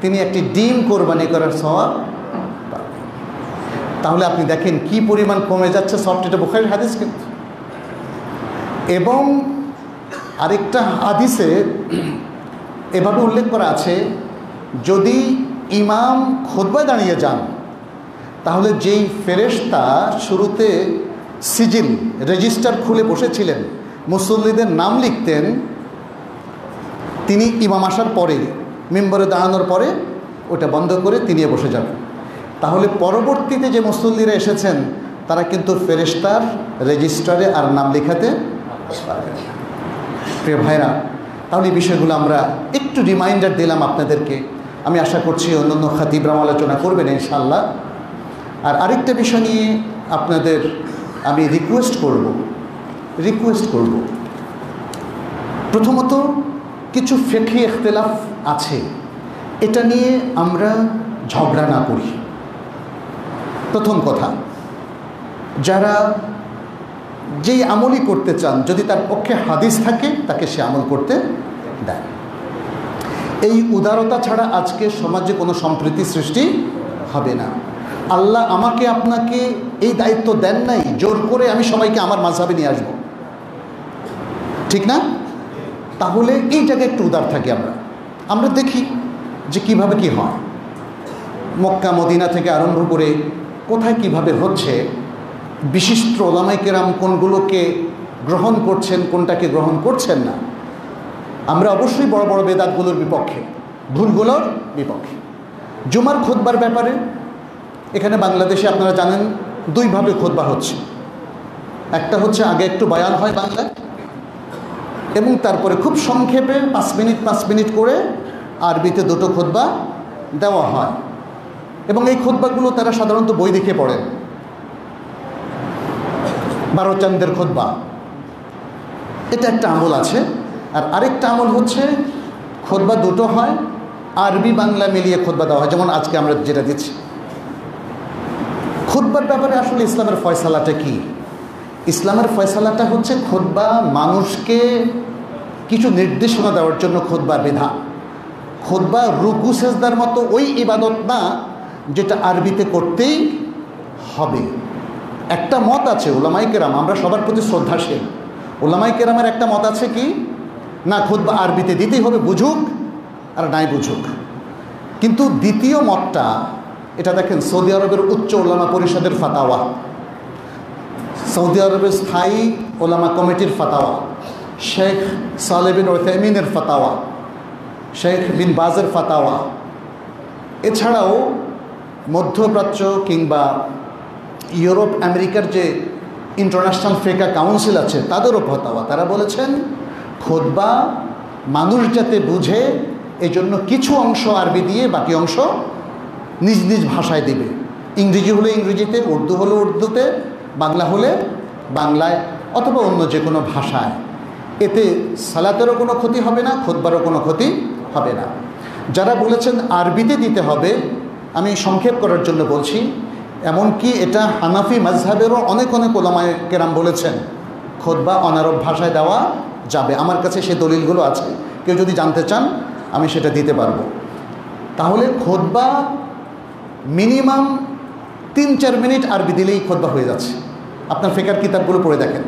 Speaker 1: তিনি একটি ডিম কোরবানি করার সওয়াব পাবেন। তাহলে আপনি দেখেন কি পরিমাণ কমে যাচ্ছে সওয়াবটা। এটা বুখারীর হাদিস কিন্তু। এবং আরেকটা হাদিসে এভাবে উল্লেখ করা আছে, যদি ইমাম খুতবায় দাঁড়িয়ে যান, তাহলে যেই ফেরেশতা শুরুতে সিজিল রেজিস্টার খুলে বসেছিলেন, মুসল্লিদের নাম লিখতেন, তিনি ইমাম আসার পরে মিম্বরে দাঁড়ানোর পরে ওটা বন্ধ করে তিনি বসে যাবেন। তাহলে পরবর্তীতে যে মুসল্লিরা এসেছেন তারা কিন্তু ফেরেশতার রেজিস্টারে আর নাম লেখাতে পারবেন না। প্রিয় ভাইরা, তাহলে এই বিষয়গুলো আমরা একটু রিমাইন্ডার দিলাম আপনাদেরকে। আমি আশা করছি অন্যান্য খাতিবরাও আলোচনা করবেন ইনশাআল্লাহ। আর আরেকটা বিষয় নিয়ে আপনাদের আমি রিকোয়েস্ট করব। প্রথমত কিছু ফিকহি ইখতিলাফ আছে, এটা নিয়ে আমরা ঝগড়া না করি। প্রথম কথা, যারা যেই আমলই করতে চান, যদি তার পক্ষে হাদিস থাকে তাকে সে আমল করতে দেয়। এই উদারতা ছাড়া আজকে সমাজে কোনো সম্প্রীতি সৃষ্টি হবে না। আল্লাহ আমাকে আপনাকে এই দায়িত্ব দেন নাই জোর করে আমি সবাইকে আমার মাযহাবে নিয়ে আসবো, ঠিক না? তাহলে এই জায়গায় একটু উদার থাকি আমরা দেখি যে কিভাবে কি হয়। মক্কা মদিনা থেকে আরম্ভ করে কোথায় কিভাবে হচ্ছে, বিশিষ্ট ওলামায়ে কেরাম কোনগুলোকে গ্রহণ করছেন, কোনটাকে গ্রহণ করছেন না। আমরা অবশ্যই বড় বড় বেদাতগুলোর বিপক্ষে, ভুলগুলোর বিপক্ষে। জুমার খুতবার ব্যাপারে এখানে বাংলাদেশে আপনারা জানেন দুইভাবে খুতবা হচ্ছে। একটা হচ্ছে আগে একটু বয়ান হয় বাংলায়, এবং তারপরে খুব সংক্ষেপে 5 মিনিট করে আরবিতে দুটো খুতবা দেওয়া হয়। এবং এই খুতবাগুলো তারা সাধারণত বই দেখে পড়েন। 12 চান্দের খুতবা, এটা একটা আমল আছে। আর আরেকটা আমল হচ্ছে খুতবা দুটো হয়, আরবি বাংলা মিলিয়ে খুতবা দেওয়া হয়, যেমন আজকে আমরা যেটা দিচ্ছি। খুতবার ব্যাপারে আসলে ইসলামের ফয়সালাটা কি? ইসলামের ফয়সালাটা হচ্ছে খুতবা মানুষকে কিছু নির্দেশনা দেওয়ার জন্য খুতবার বিধান। খুতবা রুকু সেজদার মতো ওই ইবাদত না যেটা আরবিতে করতেই হবে। একটা মত আছে উলামায়ে কেরাম, আমরা সবার প্রতি শ্রদ্ধাশীল। উলামায়ে কেরামের একটা মত আছে কি, না খুতবা আরবিতে দিতেই হবে, বুঝুক আর নাই বুঝুক। কিন্তু দ্বিতীয় মতটা, এটা দেখেন সৌদি আরবের উচ্চ ওলামা পরিষদের ফাতাওয়া, সৌদি আরবের স্থায়ী ওলামা কমিটির ফাতাওয়া, শেখ সালেহ বিন উসাইমিনের ফাতাওয়া, শেখ বিন বাজের ফাতাওয়া, এছাড়াও মধ্যপ্রাচ্য কিংবা ইউরোপ আমেরিকার যে ইন্টারন্যাশনাল ফিকহ কাউন্সিল আছে তাদেরও ফাতাওয়া। তারা বলেছেন খুতবা মানুষ যাতে বুঝে এজন্য কিছু অংশ আরবি দিয়ে বাকি অংশ নিজ নিজ ভাষায় দিবে। ইংরেজি হলে ইংরেজিতে, উর্দু হলে উর্দুতে, বাংলা হলে বাংলায়, অথবা অন্য যে কোনো ভাষায়। এতে সালাতেরও কোনো ক্ষতি হবে না, খুতবারও কোনো ক্ষতি হবে না। যারা বলেছেন আরবিতে দিতে হবে, আমি সংক্ষেপ করার জন্য বলছি, এমনকি এটা হানাফি মাযহাবেরও অনেক ওলামায়ে কেরাম বলেছেন খুতবা অনারব ভাষায় দেওয়া যাবে। আমার কাছে সে দলিলগুলো আছে, কেউ যদি জানতে চান আমি সেটা দিতে পারবো। তাহলে খুতবা মিনিমাম 3-4 মিনিট আরবি দিলেই খুতবা হয়ে যাচ্ছে। আপনার ফিকহের কিতাবগুলো পড়ে দেখেন।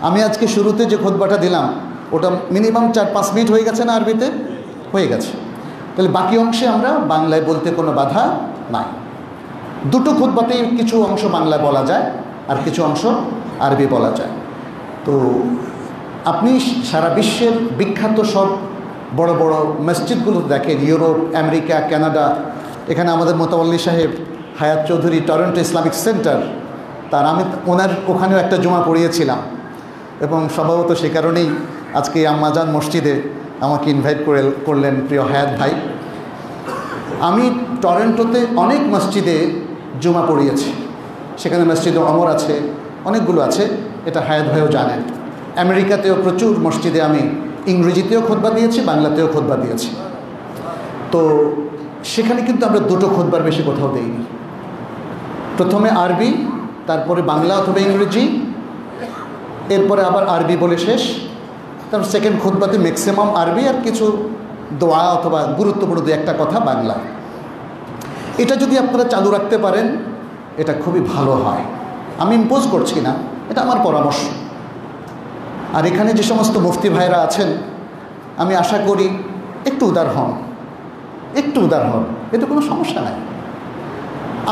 Speaker 1: আমি আজকে শুরুতে যে খুতবাটা দিলাম ওটা মিনিমাম 4-5 মিনিট হয়ে গেছে না, আরবিতে হয়ে গেছে। তাহলে বাকি অংশে আমরা বাংলায় বলতে কোনো বাধা নাই। দুটো খুতবাতেই কিছু অংশ বাংলায় বলা যায় আর কিছু অংশ আরবি বলা যায়। তো আপনি সারা বিশ্বের বিখ্যাত সব বড় বড় মসজিদগুলো দেখেন, ইউরোপ, আমেরিকা, কানাডা। এখানে আমাদের মোতাওয়াল্লি সাহেব হায়াত চৌধুরী, টরন্টো ইসলামিক সেন্টার, আমি ওনার ওখানেও একটা জুমা পড়িয়েছিলাম, এবং সম্ভবত সে কারণেই আজকে আম্মাজান মসজিদে আমাকে ইনভাইট করলেন প্রিয় হায়াত ভাই। আমি টরন্টোতে অনেক মসজিদে জুমা পড়িয়েছি, সেখানে মসজিদে ওমর আছে, অনেকগুলো আছে, এটা হায়াত ভাইও জানেন। আমেরিকাতেও প্রচুর মসজিদে আমি ইংরেজিতেও খুতবা দিয়েছি, বাংলাতেও খুতবা দিয়েছি। তো সেখানে কিন্তু আমরা দুটো খুতবার বেশি কোথাও দেইনি। প্রথমে আরবি, তারপরে বাংলা অথবা ইংরেজি, এরপরে আবার আরবি বলে শেষ। তারপর সেকেন্ড খুতবাতে ম্যাক্সিমাম আরবি আর কিছু দোয়া অথবা গুরুত্বপূর্ণ দু একটা কথা বাংলা। এটা যদি আপনারা চালু রাখতে পারেন এটা খুবই ভালো হয়। আমি ইম্পোজ করছি না, এটা আমার পরামর্শ। আর এখানে যে সমস্ত মুফতি ভাইরা আছেন আমি আশা করি একটু উদার হন, এতে কোনো সমস্যা নাই।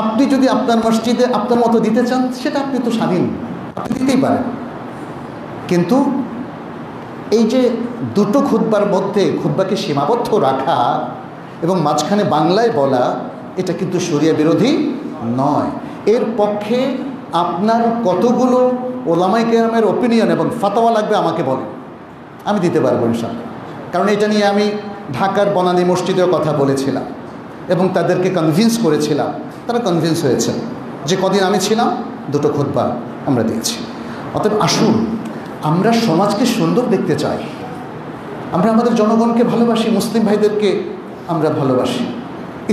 Speaker 1: আপনি যদি আপনার মসজিদে আপনার মতো দিতে চান সেটা আপনি তো স্বাধীন, আপনি দিতেই পারেন। কিন্তু এই যে দুটো খুতবার মধ্যে খুতবাকে সীমাবদ্ধ রাখা এবং মাঝখানে বাংলায় বলা, এটা কিন্তু শরিয়া বিরোধী নয়। এর পক্ষে আপনার কতগুলো ওলামায়ে কেরামের ওপিনিয়ন এবং ফাতাওয়া লাগবে আমাকে বলেন, আমি দিতে পারবো ইনশাআল্লাহ। কারণ এটা নিয়ে আমি ঢাকার বনানী মসজিদেও কথা বলেছিলাম এবং তাদেরকে কনভিন্স করেছিলাম, তারা কনভিন্স হয়েছে। যে কদিন আমি ছিলাম দুটো খুতবা আমরা দিয়েছি। অতএব আসুন, আমরা সমাজকে সুন্দর দেখতে চাই, আমরা আমাদের জনগণকে ভালোবাসি, মুসলিম ভাইদেরকে আমরা ভালোবাসি।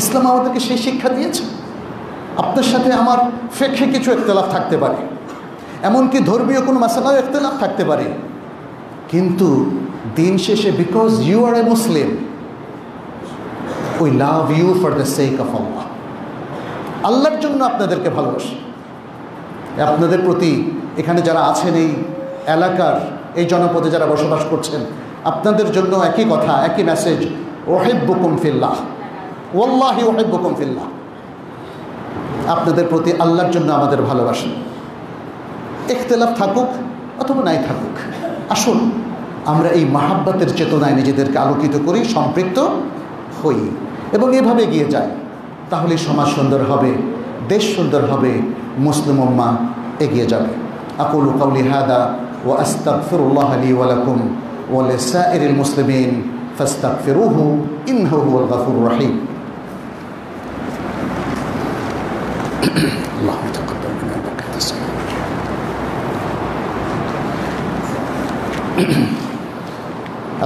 Speaker 1: ইসলাম আমাদেরকে সেই শিক্ষা দিয়েছে। আপনার সাথে আমার ফিকহে কিছু ইখতিলাফ থাকতে পারে, এমনকি ধর্মীয় কোনো মাসালাও ইখতিলাফ থাকতে পারে, কিন্তু দিন শেষে because you are a Muslim, we love you for the sake of Allah. আল্লাহর জন্য আপনাদেরকে ভালোবাসি। আপনাদের প্রতি এখানে যারা আছেন, এই এলাকার এই জনপদে যারা বসবাস করছেন, আপনাদের জন্য একই কথা, একই মেসেজ, উহিব্বুকুম ফিল্লাহ, ওয়াল্লাহি উহিব্বুকুম ফিল্লাহ। আপনাদের প্রতি আল্লাহর জন্য আমাদের ভালোবাসা। ইখতিলাফ থাকুক অথবা নাই থাকুক, আসুন আমরা এই মাহাব্বতের চেতনায় নিজেদেরকে আলোকিত করি, সম্পৃক্ত হই এবং এভাবে এগিয়ে যাই। তাহলে সমাজ সুন্দর হবে, দেশ সুন্দর হবে, মুসলিম উম্মাহ এগিয়ে যাবে। আকুলু কাউলি হাদা ওয়া আস্তাগফিরুল্লাহ লি ওয়া লাকুম ওয়া লিসাইরিল মুসলিমিন ফাস্তাগফিরুহু ইন্নাহু হুয়াল গফুরুর রহিম। আল্লাহুম্মা তাকাব্বাল মিন্না ইন্নাকা আনতাস সামিউল আলিম।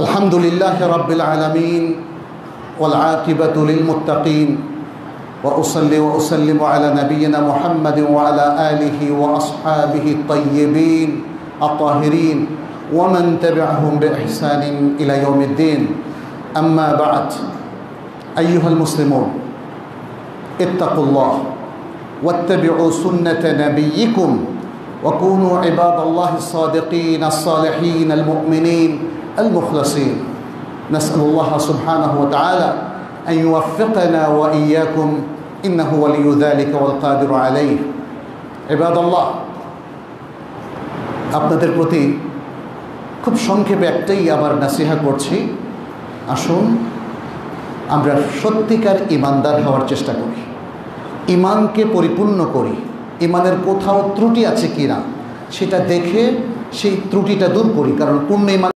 Speaker 1: আলহামদুলিল্লাহি রাব্বিল আলামিন ওয়াল আকিবাতু লিল মুত্তাকিন وأصلي وأسلم على نبينا محمد وعلى آله وأصحابه الطيبين الطاهرين ومن تبعهم بإحسان إلى يوم الدين. أما بعد، أيها المسلمون، اتقوا الله واتبعوا سنة نبيكم وكونوا عباد الله الصادقين الصالحين المؤمنين المخلصين. نسأل الله سبحانه وتعالى أن يوفقنا وإياكم إنه ولي ذلك والقادر عليه. عباد الله، আপনাদের প্রতি খুব সংক্ষেপে একটাই আবার নাসিহা করছি। আসুন আমরা সত্যিকার ইমানদার হওয়ার চেষ্টা করি, ইমানকে পরিপূর্ণ করি। ইমানের কোথাও ত্রুটি আছে কিনা সেটা দেখে সেই ত্রুটিটা দূর করি, কারণ পূর্ণ ইমান